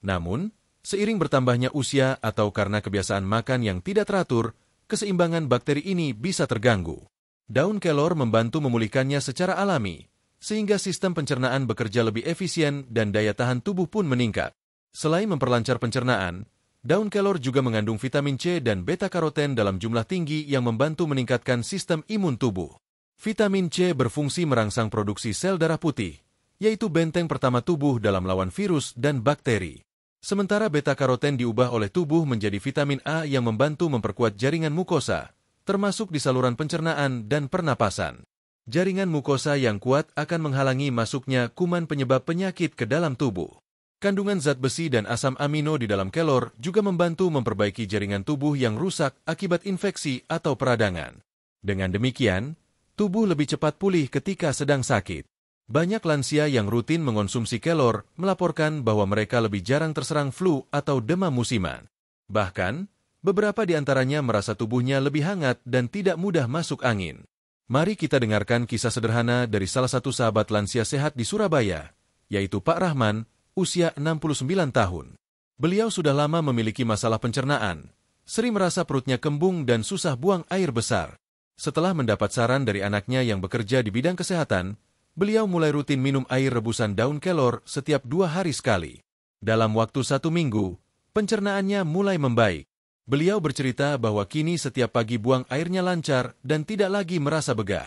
Namun, seiring bertambahnya usia atau karena kebiasaan makan yang tidak teratur, keseimbangan bakteri ini bisa terganggu. Daun kelor membantu memulihkannya secara alami, sehingga sistem pencernaan bekerja lebih efisien dan daya tahan tubuh pun meningkat. Selain memperlancar pencernaan, daun kelor juga mengandung vitamin C dan beta-karoten dalam jumlah tinggi yang membantu meningkatkan sistem imun tubuh. Vitamin C berfungsi merangsang produksi sel darah putih, yaitu benteng pertama tubuh dalam melawan virus dan bakteri. Sementara beta-karoten diubah oleh tubuh menjadi vitamin A yang membantu memperkuat jaringan mukosa, termasuk di saluran pencernaan dan pernapasan. Jaringan mukosa yang kuat akan menghalangi masuknya kuman penyebab penyakit ke dalam tubuh. Kandungan zat besi dan asam amino di dalam kelor juga membantu memperbaiki jaringan tubuh yang rusak akibat infeksi atau peradangan. Dengan demikian, tubuh lebih cepat pulih ketika sedang sakit. Banyak lansia yang rutin mengonsumsi kelor melaporkan bahwa mereka lebih jarang terserang flu atau demam musiman. Bahkan, beberapa di antaranya merasa tubuhnya lebih hangat dan tidak mudah masuk angin. Mari kita dengarkan kisah sederhana dari salah satu sahabat lansia sehat di Surabaya, yaitu Pak Rahman, usia 69 tahun. Beliau sudah lama memiliki masalah pencernaan, sering merasa perutnya kembung dan susah buang air besar. Setelah mendapat saran dari anaknya yang bekerja di bidang kesehatan, beliau mulai rutin minum air rebusan daun kelor setiap 2 hari sekali. Dalam waktu 1 minggu, pencernaannya mulai membaik. Beliau bercerita bahwa kini setiap pagi buang airnya lancar dan tidak lagi merasa begah.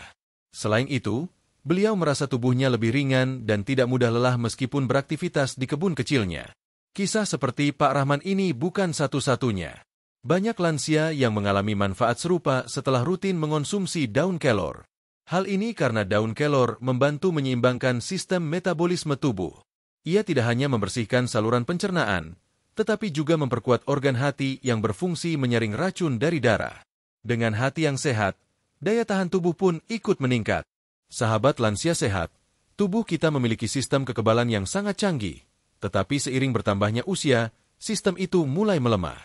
Selain itu, beliau merasa tubuhnya lebih ringan dan tidak mudah lelah meskipun beraktivitas di kebun kecilnya. Kisah seperti Pak Rahman ini bukan satu-satunya. Banyak lansia yang mengalami manfaat serupa setelah rutin mengonsumsi daun kelor. Hal ini karena daun kelor membantu menyeimbangkan sistem metabolisme tubuh. Ia tidak hanya membersihkan saluran pencernaan, tetapi juga memperkuat organ hati yang berfungsi menyaring racun dari darah. Dengan hati yang sehat, daya tahan tubuh pun ikut meningkat. Sahabat lansia sehat, tubuh kita memiliki sistem kekebalan yang sangat canggih, tetapi seiring bertambahnya usia, sistem itu mulai melemah.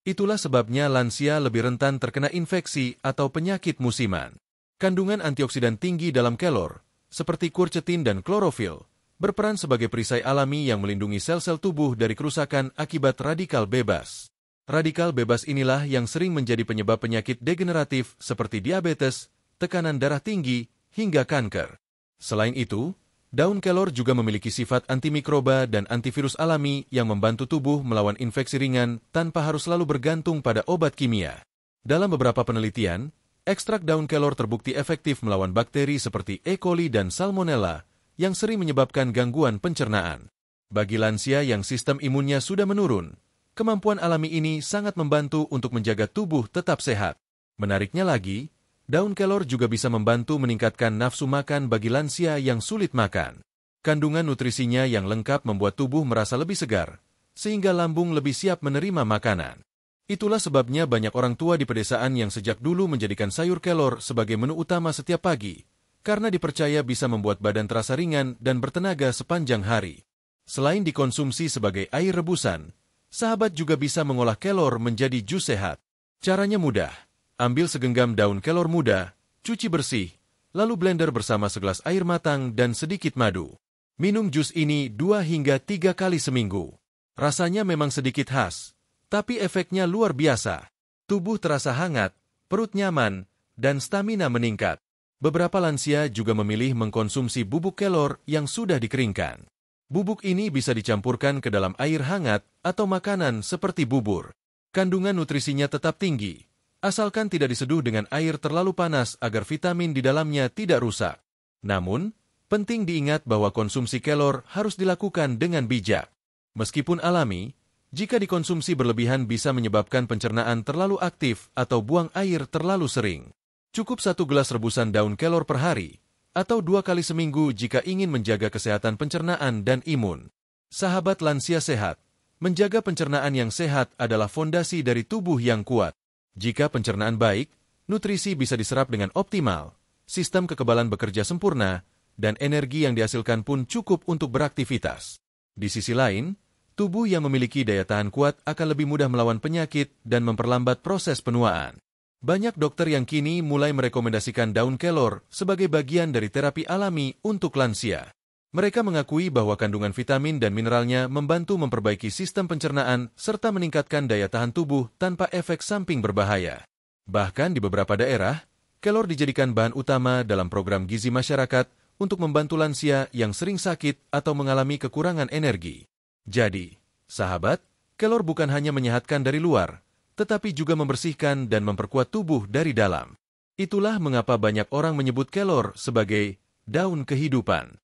Itulah sebabnya lansia lebih rentan terkena infeksi atau penyakit musiman. Kandungan antioksidan tinggi dalam kelor, seperti quercetin dan klorofil, berperan sebagai perisai alami yang melindungi sel-sel tubuh dari kerusakan akibat radikal bebas. Radikal bebas inilah yang sering menjadi penyebab penyakit degeneratif seperti diabetes, tekanan darah tinggi, hingga kanker. Selain itu, daun kelor juga memiliki sifat antimikroba dan antivirus alami yang membantu tubuh melawan infeksi ringan tanpa harus selalu bergantung pada obat kimia. Dalam beberapa penelitian, ekstrak daun kelor terbukti efektif melawan bakteri seperti E. coli dan Salmonella yang sering menyebabkan gangguan pencernaan. Bagi lansia yang sistem imunnya sudah menurun, kemampuan alami ini sangat membantu untuk menjaga tubuh tetap sehat. Menariknya lagi, daun kelor juga bisa membantu meningkatkan nafsu makan bagi lansia yang sulit makan. Kandungan nutrisinya yang lengkap membuat tubuh merasa lebih segar, sehingga lambung lebih siap menerima makanan. Itulah sebabnya banyak orang tua di pedesaan yang sejak dulu menjadikan sayur kelor sebagai menu utama setiap pagi, karena dipercaya bisa membuat badan terasa ringan dan bertenaga sepanjang hari. Selain dikonsumsi sebagai air rebusan, sahabat juga bisa mengolah kelor menjadi jus sehat. Caranya mudah. Ambil segenggam daun kelor muda, cuci bersih, lalu blender bersama segelas air matang dan sedikit madu. Minum jus ini 2 hingga 3 kali seminggu. Rasanya memang sedikit khas, tapi efeknya luar biasa. Tubuh terasa hangat, perut nyaman, dan stamina meningkat. Beberapa lansia juga memilih mengkonsumsi bubuk kelor yang sudah dikeringkan. Bubuk ini bisa dicampurkan ke dalam air hangat atau makanan seperti bubur. Kandungan nutrisinya tetap tinggi, asalkan tidak diseduh dengan air terlalu panas agar vitamin di dalamnya tidak rusak. Namun, penting diingat bahwa konsumsi kelor harus dilakukan dengan bijak. Meskipun alami, jika dikonsumsi berlebihan bisa menyebabkan pencernaan terlalu aktif atau buang air terlalu sering. Cukup 1 gelas rebusan daun kelor per hari, atau 2 kali seminggu jika ingin menjaga kesehatan pencernaan dan imun. Sahabat lansia sehat, menjaga pencernaan yang sehat adalah fondasi dari tubuh yang kuat. Jika pencernaan baik, nutrisi bisa diserap dengan optimal, sistem kekebalan bekerja sempurna, dan energi yang dihasilkan pun cukup untuk beraktivitas. Di sisi lain, tubuh yang memiliki daya tahan kuat akan lebih mudah melawan penyakit dan memperlambat proses penuaan. Banyak dokter yang kini mulai merekomendasikan daun kelor sebagai bagian dari terapi alami untuk lansia. Mereka mengakui bahwa kandungan vitamin dan mineralnya membantu memperbaiki sistem pencernaan serta meningkatkan daya tahan tubuh tanpa efek samping berbahaya. Bahkan di beberapa daerah, kelor dijadikan bahan utama dalam program gizi masyarakat untuk membantu lansia yang sering sakit atau mengalami kekurangan energi. Jadi, sahabat, kelor bukan hanya menyehatkan dari luar, tetapi juga membersihkan dan memperkuat tubuh dari dalam. Itulah mengapa banyak orang menyebut kelor sebagai daun kehidupan.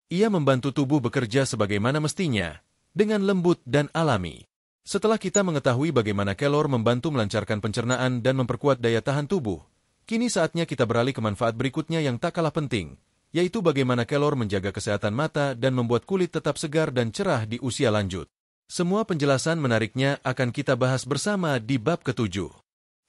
Ia membantu tubuh bekerja sebagaimana mestinya, dengan lembut dan alami. Setelah kita mengetahui bagaimana kelor membantu melancarkan pencernaan dan memperkuat daya tahan tubuh, kini saatnya kita beralih ke manfaat berikutnya yang tak kalah penting, yaitu bagaimana kelor menjaga kesehatan mata dan membuat kulit tetap segar dan cerah di usia lanjut. Semua penjelasan menariknya akan kita bahas bersama di bab ke-7.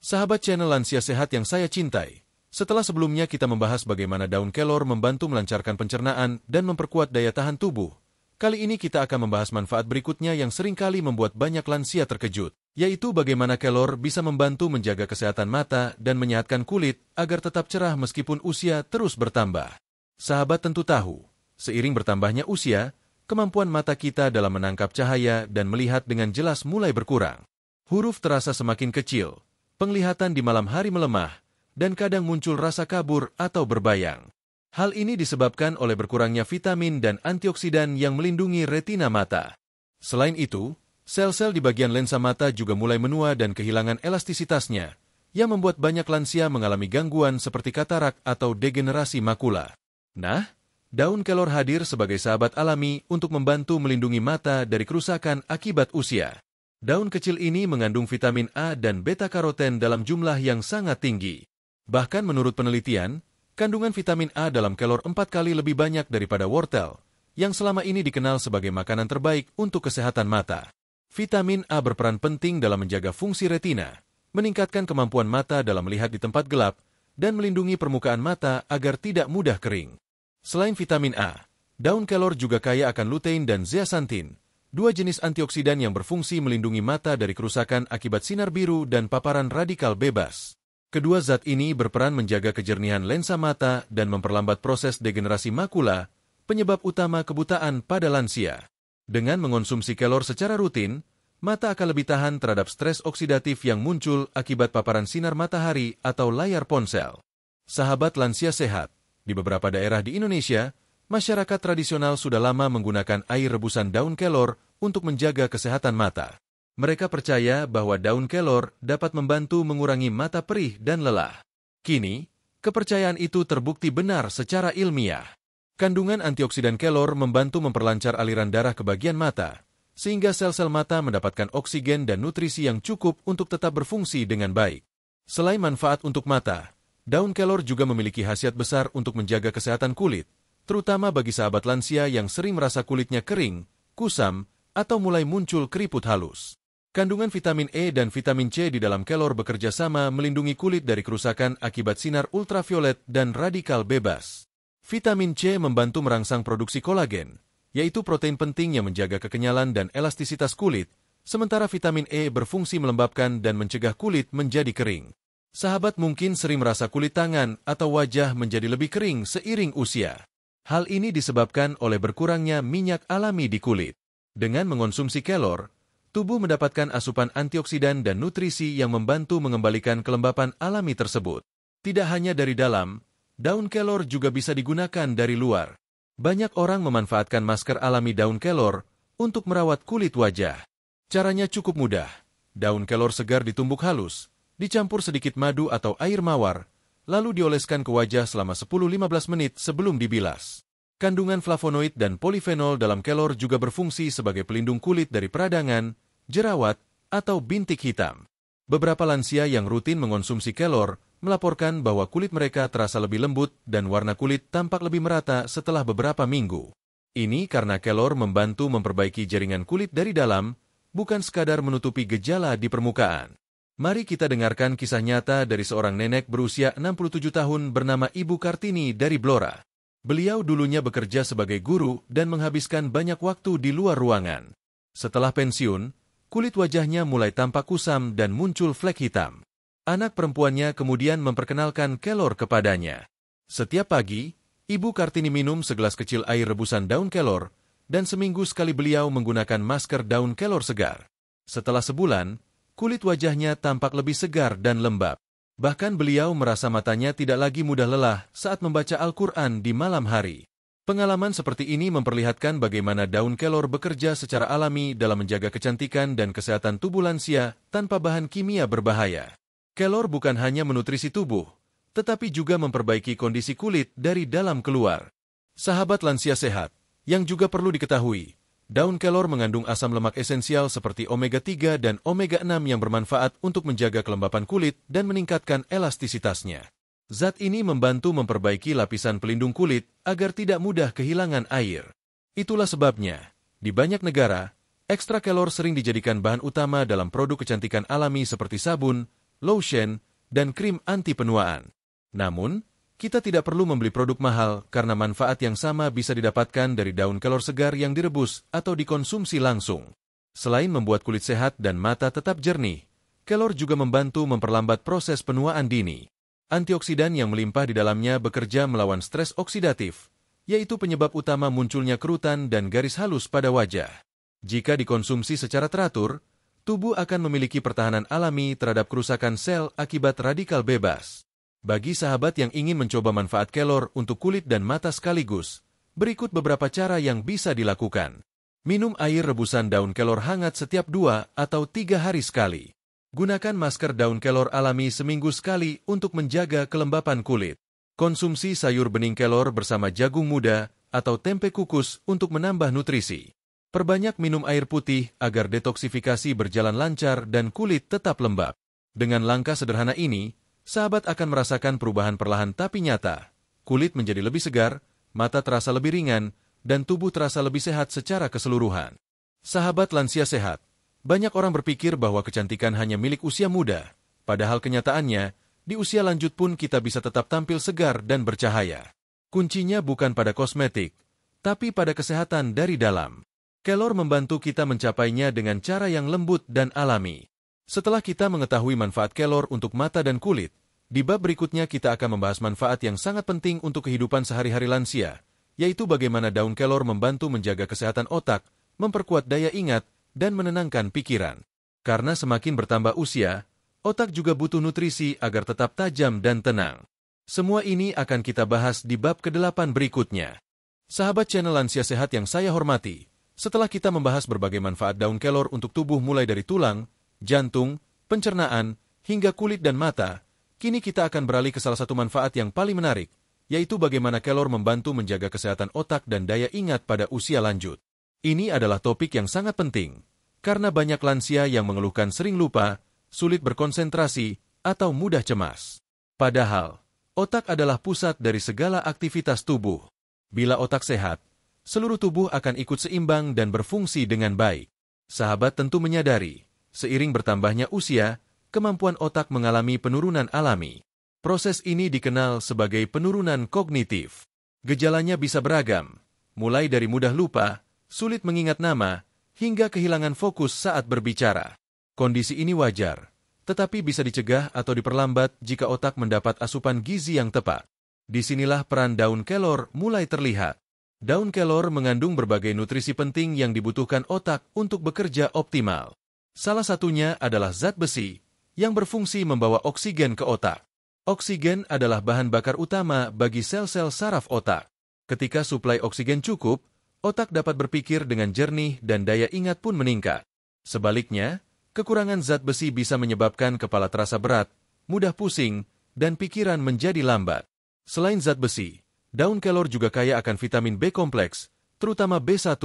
Sahabat channel Lansia Sehat yang saya cintai, setelah sebelumnya kita membahas bagaimana daun kelor membantu melancarkan pencernaan dan memperkuat daya tahan tubuh, kali ini kita akan membahas manfaat berikutnya yang seringkali membuat banyak lansia terkejut, yaitu bagaimana kelor bisa membantu menjaga kesehatan mata dan menyehatkan kulit agar tetap cerah meskipun usia terus bertambah. Sahabat tentu tahu, seiring bertambahnya usia, kemampuan mata kita dalam menangkap cahaya dan melihat dengan jelas mulai berkurang. Huruf terasa semakin kecil, penglihatan di malam hari melemah, dan kadang muncul rasa kabur atau berbayang. Hal ini disebabkan oleh berkurangnya vitamin dan antioksidan yang melindungi retina mata. Selain itu, sel-sel di bagian lensa mata juga mulai menua dan kehilangan elastisitasnya, yang membuat banyak lansia mengalami gangguan seperti katarak atau degenerasi makula. Nah, daun kelor hadir sebagai sahabat alami untuk membantu melindungi mata dari kerusakan akibat usia. Daun kecil ini mengandung vitamin A dan beta-karoten dalam jumlah yang sangat tinggi. Bahkan menurut penelitian, kandungan vitamin A dalam kelor 4 kali lebih banyak daripada wortel, yang selama ini dikenal sebagai makanan terbaik untuk kesehatan mata. Vitamin A berperan penting dalam menjaga fungsi retina, meningkatkan kemampuan mata dalam melihat di tempat gelap, dan melindungi permukaan mata agar tidak mudah kering. Selain vitamin A, daun kelor juga kaya akan lutein dan zeaxanthin, dua jenis antioksidan yang berfungsi melindungi mata dari kerusakan akibat sinar biru dan paparan radikal bebas. Kedua zat ini berperan menjaga kejernihan lensa mata dan memperlambat proses degenerasi makula, penyebab utama kebutaan pada lansia. Dengan mengonsumsi kelor secara rutin, mata akan lebih tahan terhadap stres oksidatif yang muncul akibat paparan sinar matahari atau layar ponsel. Sahabat lansia sehat, di beberapa daerah di Indonesia, masyarakat tradisional sudah lama menggunakan air rebusan daun kelor untuk menjaga kesehatan mata. Mereka percaya bahwa daun kelor dapat membantu mengurangi mata perih dan lelah. Kini, kepercayaan itu terbukti benar secara ilmiah. Kandungan antioksidan kelor membantu memperlancar aliran darah ke bagian mata, sehingga sel-sel mata mendapatkan oksigen dan nutrisi yang cukup untuk tetap berfungsi dengan baik. Selain manfaat untuk mata, daun kelor juga memiliki khasiat besar untuk menjaga kesehatan kulit, terutama bagi sahabat lansia yang sering merasa kulitnya kering, kusam, atau mulai muncul keriput halus. Kandungan vitamin E dan vitamin C di dalam kelor bekerja sama melindungi kulit dari kerusakan akibat sinar ultraviolet dan radikal bebas. Vitamin C membantu merangsang produksi kolagen, yaitu protein penting yang menjaga kekenyalan dan elastisitas kulit, sementara vitamin E berfungsi melembabkan dan mencegah kulit menjadi kering. Sahabat mungkin sering merasa kulit tangan atau wajah menjadi lebih kering seiring usia. Hal ini disebabkan oleh berkurangnya minyak alami di kulit. Dengan mengonsumsi kelor, tubuh mendapatkan asupan antioksidan dan nutrisi yang membantu mengembalikan kelembapan alami tersebut. Tidak hanya dari dalam, daun kelor juga bisa digunakan dari luar. Banyak orang memanfaatkan masker alami daun kelor untuk merawat kulit wajah. Caranya cukup mudah. Daun kelor segar ditumbuk halus, dicampur sedikit madu atau air mawar, lalu dioleskan ke wajah selama 10-15 menit sebelum dibilas. Kandungan flavonoid dan polifenol dalam kelor juga berfungsi sebagai pelindung kulit dari peradangan, jerawat, atau bintik hitam. Beberapa lansia yang rutin mengonsumsi kelor melaporkan bahwa kulit mereka terasa lebih lembut dan warna kulit tampak lebih merata setelah beberapa minggu. Ini karena kelor membantu memperbaiki jaringan kulit dari dalam, bukan sekadar menutupi gejala di permukaan. Mari kita dengarkan kisah nyata dari seorang nenek berusia 67 tahun bernama Ibu Kartini dari Blora. Beliau dulunya bekerja sebagai guru dan menghabiskan banyak waktu di luar ruangan. Setelah pensiun, kulit wajahnya mulai tampak kusam dan muncul flek hitam. Anak perempuannya kemudian memperkenalkan kelor kepadanya. Setiap pagi, Ibu Kartini minum segelas kecil air rebusan daun kelor, dan seminggu sekali beliau menggunakan masker daun kelor segar. Setelah sebulan, kulit wajahnya tampak lebih segar dan lembab. Bahkan beliau merasa matanya tidak lagi mudah lelah saat membaca Al-Quran di malam hari. Pengalaman seperti ini memperlihatkan bagaimana daun kelor bekerja secara alami dalam menjaga kecantikan dan kesehatan tubuh lansia tanpa bahan kimia berbahaya. Kelor bukan hanya menutrisi tubuh, tetapi juga memperbaiki kondisi kulit dari dalam keluar. Sahabat lansia sehat, yang juga perlu diketahui, daun kelor mengandung asam lemak esensial seperti omega-3 dan omega-6 yang bermanfaat untuk menjaga kelembapan kulit dan meningkatkan elastisitasnya. Zat ini membantu memperbaiki lapisan pelindung kulit agar tidak mudah kehilangan air. Itulah sebabnya, di banyak negara, ekstra kelor sering dijadikan bahan utama dalam produk kecantikan alami seperti sabun, lotion, dan krim anti penuaan. Namun, kita tidak perlu membeli produk mahal karena manfaat yang sama bisa didapatkan dari daun kelor segar yang direbus atau dikonsumsi langsung. Selain membuat kulit sehat dan mata tetap jernih, kelor juga membantu memperlambat proses penuaan dini. Antioksidan yang melimpah di dalamnya bekerja melawan stres oksidatif, yaitu penyebab utama munculnya kerutan dan garis halus pada wajah. Jika dikonsumsi secara teratur, tubuh akan memiliki pertahanan alami terhadap kerusakan sel akibat radikal bebas. Bagi sahabat yang ingin mencoba manfaat kelor untuk kulit dan mata sekaligus, berikut beberapa cara yang bisa dilakukan. Minum air rebusan daun kelor hangat setiap 2 atau 3 hari sekali. Gunakan masker daun kelor alami seminggu sekali untuk menjaga kelembapan kulit. Konsumsi sayur bening kelor bersama jagung muda atau tempe kukus untuk menambah nutrisi. Perbanyak minum air putih agar detoksifikasi berjalan lancar dan kulit tetap lembab. Dengan langkah sederhana ini, sahabat akan merasakan perubahan perlahan tapi nyata. Kulit menjadi lebih segar, mata terasa lebih ringan, dan tubuh terasa lebih sehat secara keseluruhan. Sahabat lansia sehat, banyak orang berpikir bahwa kecantikan hanya milik usia muda, padahal kenyataannya, di usia lanjut pun kita bisa tetap tampil segar dan bercahaya. Kuncinya bukan pada kosmetik, tapi pada kesehatan dari dalam. Kelor membantu kita mencapainya dengan cara yang lembut dan alami. Setelah kita mengetahui manfaat kelor untuk mata dan kulit, di bab berikutnya kita akan membahas manfaat yang sangat penting untuk kehidupan sehari-hari lansia, yaitu bagaimana daun kelor membantu menjaga kesehatan otak, memperkuat daya ingat, dan menenangkan pikiran. Karena semakin bertambah usia, otak juga butuh nutrisi agar tetap tajam dan tenang. Semua ini akan kita bahas di bab ke-8 berikutnya. Sahabat channel Lansia Sehat yang saya hormati, setelah kita membahas berbagai manfaat daun kelor untuk tubuh mulai dari tulang, jantung, pencernaan, hingga kulit dan mata, kini kita akan beralih ke salah satu manfaat yang paling menarik, yaitu bagaimana kelor membantu menjaga kesehatan otak dan daya ingat pada usia lanjut. Ini adalah topik yang sangat penting, karena banyak lansia yang mengeluhkan sering lupa, sulit berkonsentrasi, atau mudah cemas. Padahal, otak adalah pusat dari segala aktivitas tubuh. Bila otak sehat, seluruh tubuh akan ikut seimbang dan berfungsi dengan baik. Sahabat tentu menyadari, seiring bertambahnya usia, kemampuan otak mengalami penurunan alami. Proses ini dikenal sebagai penurunan kognitif. Gejalanya bisa beragam, mulai dari mudah lupa, sulit mengingat nama, hingga kehilangan fokus saat berbicara. Kondisi ini wajar, tetapi bisa dicegah atau diperlambat jika otak mendapat asupan gizi yang tepat. Disinilah peran daun kelor mulai terlihat. Daun kelor mengandung berbagai nutrisi penting yang dibutuhkan otak untuk bekerja optimal. Salah satunya adalah zat besi, yang berfungsi membawa oksigen ke otak. Oksigen adalah bahan bakar utama bagi sel-sel saraf otak. Ketika suplai oksigen cukup, otak dapat berpikir dengan jernih dan daya ingat pun meningkat. Sebaliknya, kekurangan zat besi bisa menyebabkan kepala terasa berat, mudah pusing, dan pikiran menjadi lambat. Selain zat besi, daun kelor juga kaya akan vitamin B kompleks, terutama B1,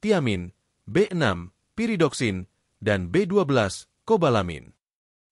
tiamin, B6, piridoksin, dan B12, kobalamin.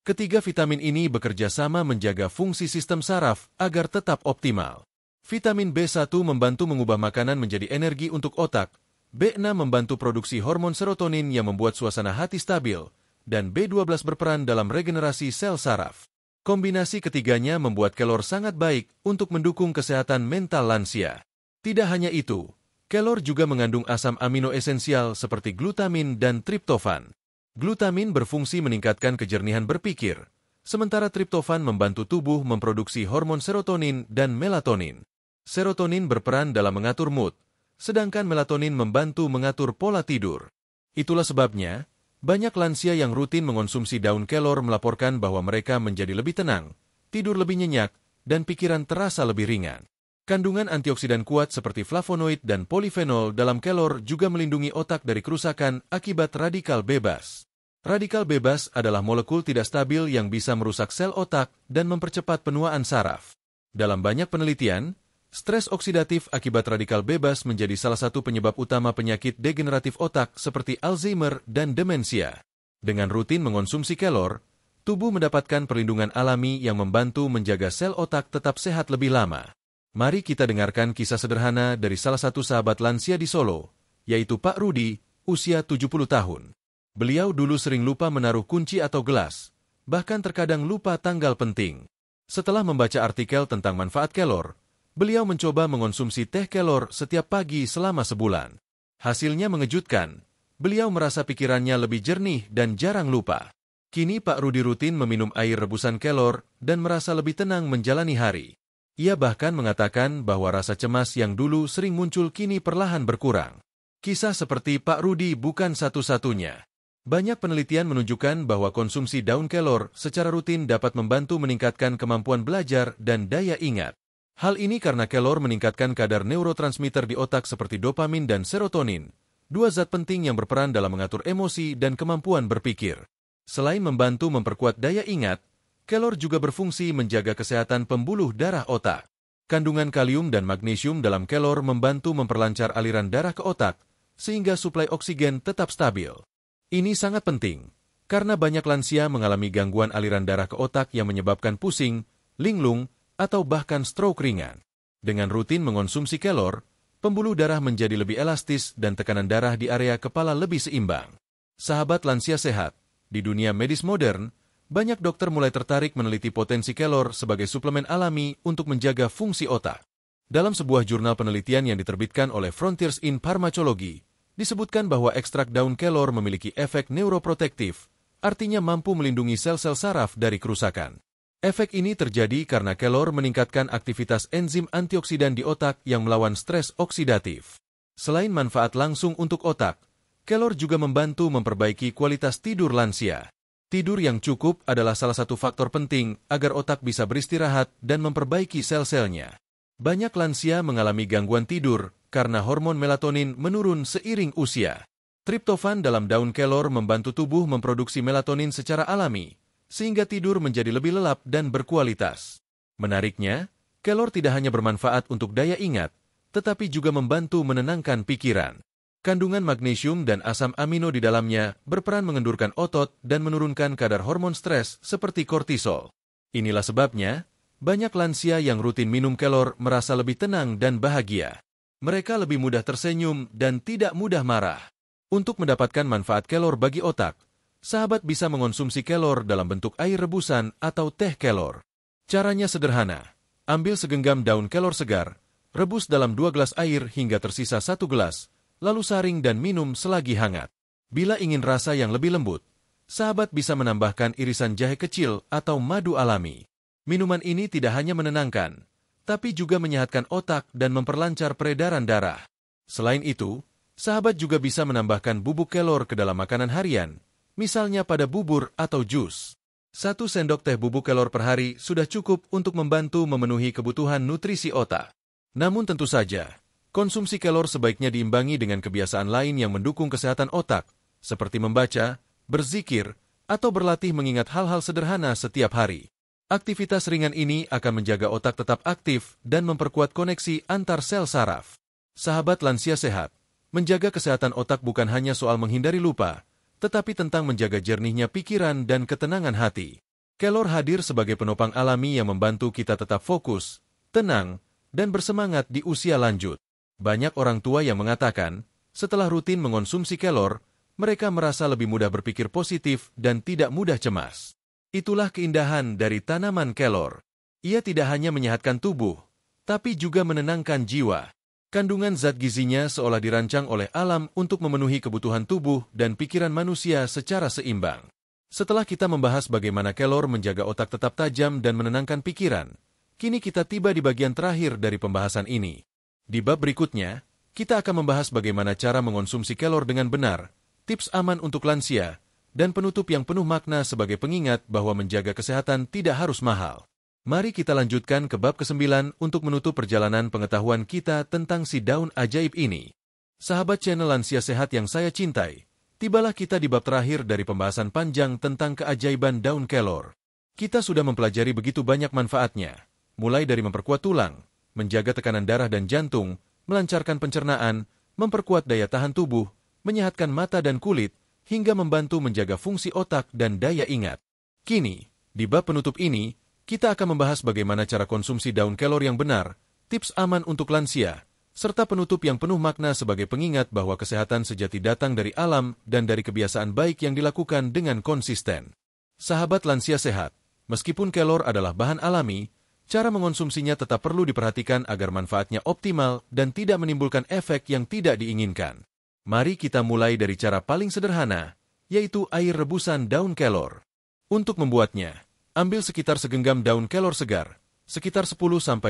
Ketiga vitamin ini bekerja sama menjaga fungsi sistem saraf agar tetap optimal. Vitamin B1 membantu mengubah makanan menjadi energi untuk otak, B6 membantu produksi hormon serotonin yang membuat suasana hati stabil, dan B12 berperan dalam regenerasi sel saraf. Kombinasi ketiganya membuat kelor sangat baik untuk mendukung kesehatan mental lansia. Tidak hanya itu, kelor juga mengandung asam amino esensial seperti glutamin dan triptofan. Glutamin berfungsi meningkatkan kejernihan berpikir, sementara triptofan membantu tubuh memproduksi hormon serotonin dan melatonin. Serotonin berperan dalam mengatur mood, sedangkan melatonin membantu mengatur pola tidur. Itulah sebabnya, banyak lansia yang rutin mengonsumsi daun kelor melaporkan bahwa mereka menjadi lebih tenang, tidur lebih nyenyak, dan pikiran terasa lebih ringan. Kandungan antioksidan kuat seperti flavonoid dan polifenol dalam kelor juga melindungi otak dari kerusakan akibat radikal bebas. Radikal bebas adalah molekul tidak stabil yang bisa merusak sel otak dan mempercepat penuaan saraf. Dalam banyak penelitian, stres oksidatif akibat radikal bebas menjadi salah satu penyebab utama penyakit degeneratif otak seperti Alzheimer dan demensia. Dengan rutin mengonsumsi kelor, tubuh mendapatkan perlindungan alami yang membantu menjaga sel otak tetap sehat lebih lama. Mari kita dengarkan kisah sederhana dari salah satu sahabat lansia di Solo, yaitu Pak Rudi, usia 70 tahun. Beliau dulu sering lupa menaruh kunci atau gelas, bahkan terkadang lupa tanggal penting. Setelah membaca artikel tentang manfaat kelor, beliau mencoba mengonsumsi teh kelor setiap pagi selama sebulan. Hasilnya mengejutkan, beliau merasa pikirannya lebih jernih dan jarang lupa. Kini Pak Rudi rutin meminum air rebusan kelor dan merasa lebih tenang menjalani hari. Ia bahkan mengatakan bahwa rasa cemas yang dulu sering muncul kini perlahan berkurang. Kisah seperti Pak Rudi bukan satu-satunya. Banyak penelitian menunjukkan bahwa konsumsi daun kelor secara rutin dapat membantu meningkatkan kemampuan belajar dan daya ingat. Hal ini karena kelor meningkatkan kadar neurotransmitter di otak seperti dopamin dan serotonin, dua zat penting yang berperan dalam mengatur emosi dan kemampuan berpikir. Selain membantu memperkuat daya ingat, kelor juga berfungsi menjaga kesehatan pembuluh darah otak. Kandungan kalium dan magnesium dalam kelor membantu memperlancar aliran darah ke otak, sehingga suplai oksigen tetap stabil. Ini sangat penting, karena banyak lansia mengalami gangguan aliran darah ke otak yang menyebabkan pusing, linglung, atau bahkan stroke ringan. Dengan rutin mengonsumsi kelor, pembuluh darah menjadi lebih elastis dan tekanan darah di area kepala lebih seimbang. Sahabat lansia sehat, di dunia medis modern, banyak dokter mulai tertarik meneliti potensi kelor sebagai suplemen alami untuk menjaga fungsi otak. Dalam sebuah jurnal penelitian yang diterbitkan oleh Frontiers in Pharmacology, disebutkan bahwa ekstrak daun kelor memiliki efek neuroprotektif, artinya mampu melindungi sel-sel saraf dari kerusakan. Efek ini terjadi karena kelor meningkatkan aktivitas enzim antioksidan di otak yang melawan stres oksidatif. Selain manfaat langsung untuk otak, kelor juga membantu memperbaiki kualitas tidur lansia. Tidur yang cukup adalah salah satu faktor penting agar otak bisa beristirahat dan memperbaiki sel-selnya. Banyak lansia mengalami gangguan tidur karena hormon melatonin menurun seiring usia. Triptofan dalam daun kelor membantu tubuh memproduksi melatonin secara alami, sehingga tidur menjadi lebih lelap dan berkualitas. Menariknya, kelor tidak hanya bermanfaat untuk daya ingat, tetapi juga membantu menenangkan pikiran. Kandungan magnesium dan asam amino di dalamnya berperan mengendurkan otot dan menurunkan kadar hormon stres seperti kortisol. Inilah sebabnya, banyak lansia yang rutin minum kelor merasa lebih tenang dan bahagia. Mereka lebih mudah tersenyum dan tidak mudah marah. Untuk mendapatkan manfaat kelor bagi otak, sahabat bisa mengonsumsi kelor dalam bentuk air rebusan atau teh kelor. Caranya sederhana. Ambil segenggam daun kelor segar, rebus dalam 2 gelas air hingga tersisa 1 gelas, lalu saring dan minum selagi hangat. Bila ingin rasa yang lebih lembut, sahabat bisa menambahkan irisan jahe kecil atau madu alami. Minuman ini tidak hanya menenangkan, tapi juga menyehatkan otak dan memperlancar peredaran darah. Selain itu, sahabat juga bisa menambahkan bubuk kelor ke dalam makanan harian, misalnya pada bubur atau jus. 1 sendok teh bubuk kelor per hari sudah cukup untuk membantu memenuhi kebutuhan nutrisi otak. Namun tentu saja, konsumsi kelor sebaiknya diimbangi dengan kebiasaan lain yang mendukung kesehatan otak, seperti membaca, berzikir, atau berlatih mengingat hal-hal sederhana setiap hari. Aktivitas ringan ini akan menjaga otak tetap aktif dan memperkuat koneksi antar sel saraf. Sahabat lansia sehat, menjaga kesehatan otak bukan hanya soal menghindari lupa, tetapi tentang menjaga jernihnya pikiran dan ketenangan hati. Kelor hadir sebagai penopang alami yang membantu kita tetap fokus, tenang, dan bersemangat di usia lanjut. Banyak orang tua yang mengatakan, setelah rutin mengonsumsi kelor, mereka merasa lebih mudah berpikir positif dan tidak mudah cemas. Itulah keindahan dari tanaman kelor. Ia tidak hanya menyehatkan tubuh, tapi juga menenangkan jiwa. Kandungan zat gizinya seolah dirancang oleh alam untuk memenuhi kebutuhan tubuh dan pikiran manusia secara seimbang. Setelah kita membahas bagaimana kelor menjaga otak tetap tajam dan menenangkan pikiran, kini kita tiba di bagian terakhir dari pembahasan ini. Di bab berikutnya, kita akan membahas bagaimana cara mengonsumsi kelor dengan benar, tips aman untuk lansia, dan penutup yang penuh makna sebagai pengingat bahwa menjaga kesehatan tidak harus mahal. Mari kita lanjutkan ke bab ke-9 untuk menutup perjalanan pengetahuan kita tentang si daun ajaib ini. Sahabat channel Lansia Sehat yang saya cintai, tibalah kita di bab terakhir dari pembahasan panjang tentang keajaiban daun kelor. Kita sudah mempelajari begitu banyak manfaatnya, mulai dari memperkuat tulang, menjaga tekanan darah dan jantung, melancarkan pencernaan, memperkuat daya tahan tubuh, menyehatkan mata dan kulit, hingga membantu menjaga fungsi otak dan daya ingat. Kini, di bab penutup ini, kita akan membahas bagaimana cara konsumsi daun kelor yang benar, tips aman untuk lansia, serta penutup yang penuh makna sebagai pengingat bahwa kesehatan sejati datang dari alam dan dari kebiasaan baik yang dilakukan dengan konsisten. Sahabat lansia sehat, meskipun kelor adalah bahan alami, cara mengonsumsinya tetap perlu diperhatikan agar manfaatnya optimal dan tidak menimbulkan efek yang tidak diinginkan. Mari kita mulai dari cara paling sederhana, yaitu air rebusan daun kelor. Untuk membuatnya, ambil sekitar segenggam daun kelor segar, sekitar 10-15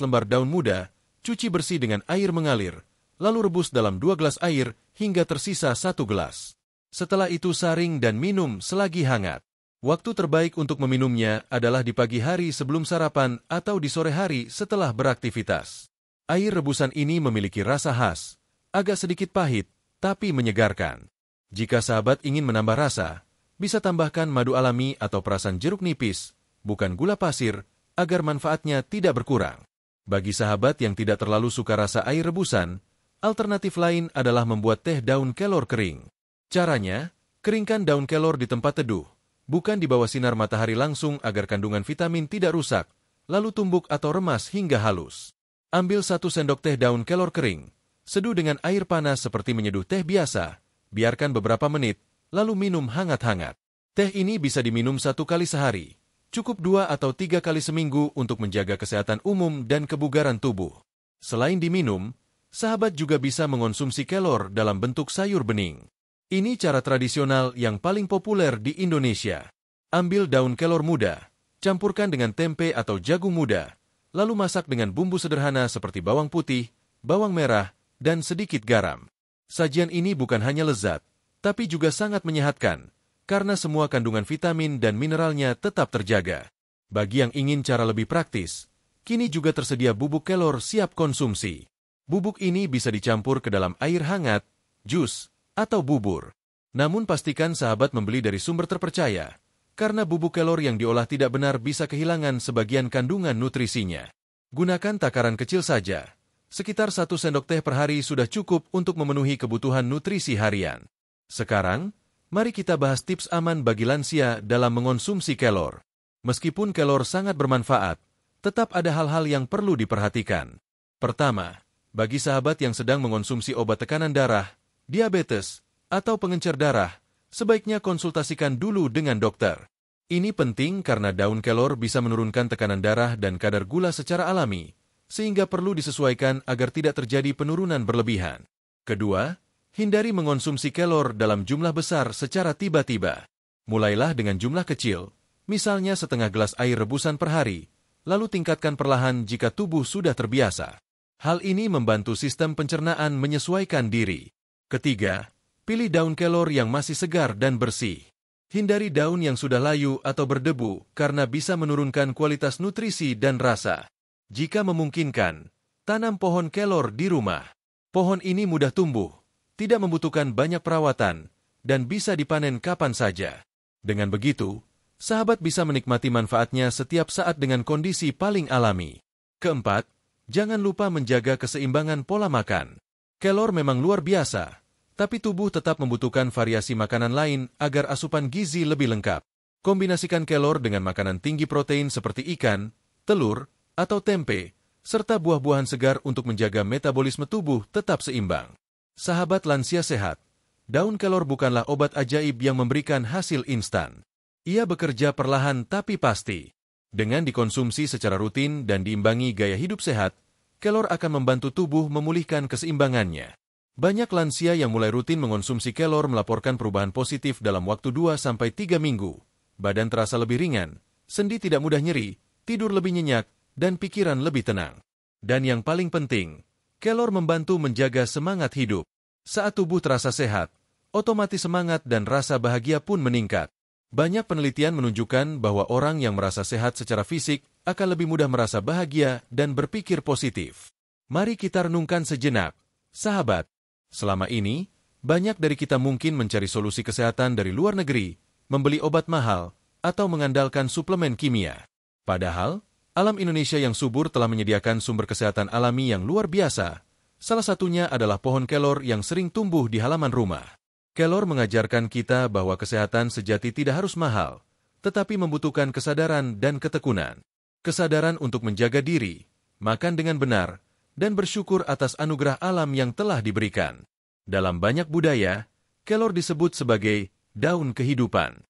lembar daun muda, cuci bersih dengan air mengalir, lalu rebus dalam 2 gelas air hingga tersisa 1 gelas. Setelah itu saring dan minum selagi hangat. Waktu terbaik untuk meminumnya adalah di pagi hari sebelum sarapan atau di sore hari setelah beraktivitas. Air rebusan ini memiliki rasa khas, agak sedikit pahit, tapi menyegarkan. Jika sahabat ingin menambah rasa, bisa tambahkan madu alami atau perasan jeruk nipis, bukan gula pasir, agar manfaatnya tidak berkurang. Bagi sahabat yang tidak terlalu suka rasa air rebusan, alternatif lain adalah membuat teh daun kelor kering. Caranya, keringkan daun kelor di tempat teduh, bukan di bawah sinar matahari langsung agar kandungan vitamin tidak rusak, lalu tumbuk atau remas hingga halus. Ambil 1 sendok teh daun kelor kering, seduh dengan air panas seperti menyeduh teh biasa, biarkan beberapa menit, lalu minum hangat-hangat. Teh ini bisa diminum 1 kali sehari, cukup 2 atau 3 kali seminggu untuk menjaga kesehatan umum dan kebugaran tubuh. Selain diminum, sahabat juga bisa mengonsumsi kelor dalam bentuk sayur bening. Ini cara tradisional yang paling populer di Indonesia. Ambil daun kelor muda, campurkan dengan tempe atau jagung muda, lalu masak dengan bumbu sederhana seperti bawang putih, bawang merah, dan sedikit garam. Sajian ini bukan hanya lezat, tapi juga sangat menyehatkan, karena semua kandungan vitamin dan mineralnya tetap terjaga. Bagi yang ingin cara lebih praktis, kini juga tersedia bubuk kelor siap konsumsi. Bubuk ini bisa dicampur ke dalam air hangat, jus, atau bubur. Namun pastikan sahabat membeli dari sumber terpercaya, karena bubuk kelor yang diolah tidak benar bisa kehilangan sebagian kandungan nutrisinya. Gunakan takaran kecil saja. Sekitar 1 sendok teh per hari sudah cukup untuk memenuhi kebutuhan nutrisi harian. Sekarang, mari kita bahas tips aman bagi lansia dalam mengonsumsi kelor. Meskipun kelor sangat bermanfaat, tetap ada hal-hal yang perlu diperhatikan. Pertama, bagi sahabat yang sedang mengonsumsi obat tekanan darah, diabetes, atau pengencer darah, sebaiknya konsultasikan dulu dengan dokter. Ini penting karena daun kelor bisa menurunkan tekanan darah dan kadar gula secara alami, sehingga perlu disesuaikan agar tidak terjadi penurunan berlebihan. Kedua, hindari mengonsumsi kelor dalam jumlah besar secara tiba-tiba. Mulailah dengan jumlah kecil, misalnya setengah gelas air rebusan per hari, lalu tingkatkan perlahan jika tubuh sudah terbiasa. Hal ini membantu sistem pencernaan menyesuaikan diri. Ketiga, pilih daun kelor yang masih segar dan bersih. Hindari daun yang sudah layu atau berdebu karena bisa menurunkan kualitas nutrisi dan rasa. Jika memungkinkan, tanam pohon kelor di rumah. Pohon ini mudah tumbuh, tidak membutuhkan banyak perawatan, dan bisa dipanen kapan saja. Dengan begitu, sahabat bisa menikmati manfaatnya setiap saat dengan kondisi paling alami. Keempat, jangan lupa menjaga keseimbangan pola makan. Kelor memang luar biasa, tapi tubuh tetap membutuhkan variasi makanan lain agar asupan gizi lebih lengkap. Kombinasikan kelor dengan makanan tinggi protein seperti ikan, telur, atau tempe, serta buah-buahan segar untuk menjaga metabolisme tubuh tetap seimbang. Sahabat lansia sehat, daun kelor bukanlah obat ajaib yang memberikan hasil instan. Ia bekerja perlahan tapi pasti. Dengan dikonsumsi secara rutin dan diimbangi gaya hidup sehat, kelor akan membantu tubuh memulihkan keseimbangannya. Banyak lansia yang mulai rutin mengonsumsi kelor melaporkan perubahan positif dalam waktu 2-3 minggu. Badan terasa lebih ringan, sendi tidak mudah nyeri, tidur lebih nyenyak, dan pikiran lebih tenang. Dan yang paling penting, kelor membantu menjaga semangat hidup. Saat tubuh terasa sehat, otomatis semangat dan rasa bahagia pun meningkat. Banyak penelitian menunjukkan bahwa orang yang merasa sehat secara fisik akan lebih mudah merasa bahagia dan berpikir positif. Mari kita renungkan sejenak. Sahabat, selama ini, banyak dari kita mungkin mencari solusi kesehatan dari luar negeri, membeli obat mahal, atau mengandalkan suplemen kimia. Padahal, alam Indonesia yang subur telah menyediakan sumber kesehatan alami yang luar biasa. Salah satunya adalah pohon kelor yang sering tumbuh di halaman rumah. Kelor mengajarkan kita bahwa kesehatan sejati tidak harus mahal, tetapi membutuhkan kesadaran dan ketekunan. Kesadaran untuk menjaga diri, makan dengan benar, dan bersyukur atas anugerah alam yang telah diberikan. Dalam banyak budaya, kelor disebut sebagai daun kehidupan.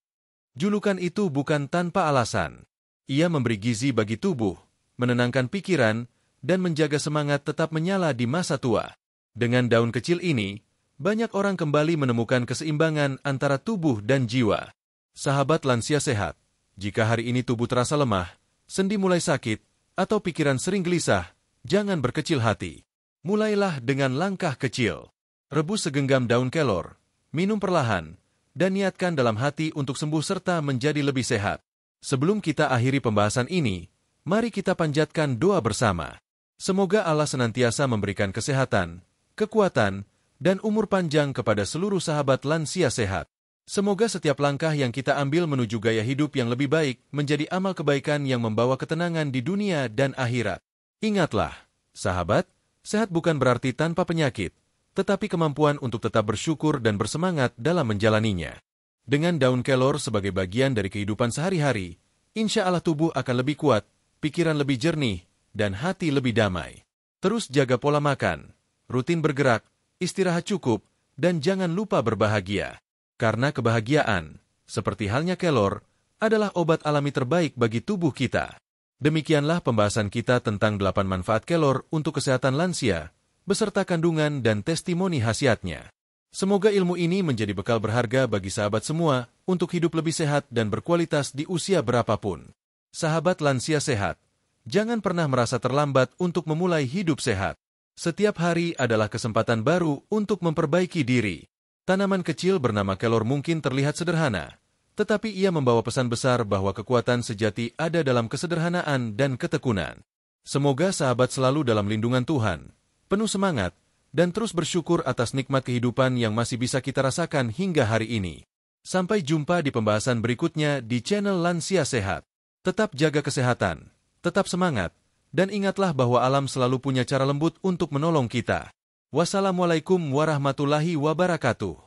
Julukan itu bukan tanpa alasan. Ia memberi gizi bagi tubuh, menenangkan pikiran, dan menjaga semangat tetap menyala di masa tua. Dengan daun kecil ini, banyak orang kembali menemukan keseimbangan antara tubuh dan jiwa. Sahabat lansia sehat, jika hari ini tubuh terasa lemah, sendi mulai sakit, atau pikiran sering gelisah, jangan berkecil hati. Mulailah dengan langkah kecil. Rebus segenggam daun kelor, minum perlahan, dan niatkan dalam hati untuk sembuh serta menjadi lebih sehat. Sebelum kita akhiri pembahasan ini, mari kita panjatkan doa bersama. Semoga Allah senantiasa memberikan kesehatan, kekuatan, dan umur panjang kepada seluruh sahabat lansia sehat. Semoga setiap langkah yang kita ambil menuju gaya hidup yang lebih baik menjadi amal kebaikan yang membawa ketenangan di dunia dan akhirat. Ingatlah, sahabat, sehat bukan berarti tanpa penyakit, tetapi kemampuan untuk tetap bersyukur dan bersemangat dalam menjalaninya. Dengan daun kelor sebagai bagian dari kehidupan sehari-hari, insya Allah tubuh akan lebih kuat, pikiran lebih jernih, dan hati lebih damai. Terus jaga pola makan, rutin bergerak, istirahat cukup, dan jangan lupa berbahagia. Karena kebahagiaan, seperti halnya kelor, adalah obat alami terbaik bagi tubuh kita. Demikianlah pembahasan kita tentang 8 manfaat kelor untuk kesehatan lansia, beserta kandungan dan testimoni khasiatnya. Semoga ilmu ini menjadi bekal berharga bagi sahabat semua untuk hidup lebih sehat dan berkualitas di usia berapapun. Sahabat lansia sehat, jangan pernah merasa terlambat untuk memulai hidup sehat. Setiap hari adalah kesempatan baru untuk memperbaiki diri. Tanaman kecil bernama kelor mungkin terlihat sederhana, tetapi ia membawa pesan besar bahwa kekuatan sejati ada dalam kesederhanaan dan ketekunan. Semoga sahabat selalu dalam lindungan Tuhan, penuh semangat, dan terus bersyukur atas nikmat kehidupan yang masih bisa kita rasakan hingga hari ini. Sampai jumpa di pembahasan berikutnya di channel Lansia Sehat. Tetap jaga kesehatan, tetap semangat, dan ingatlah bahwa alam selalu punya cara lembut untuk menolong kita. Wassalamualaikum warahmatullahi wabarakatuh.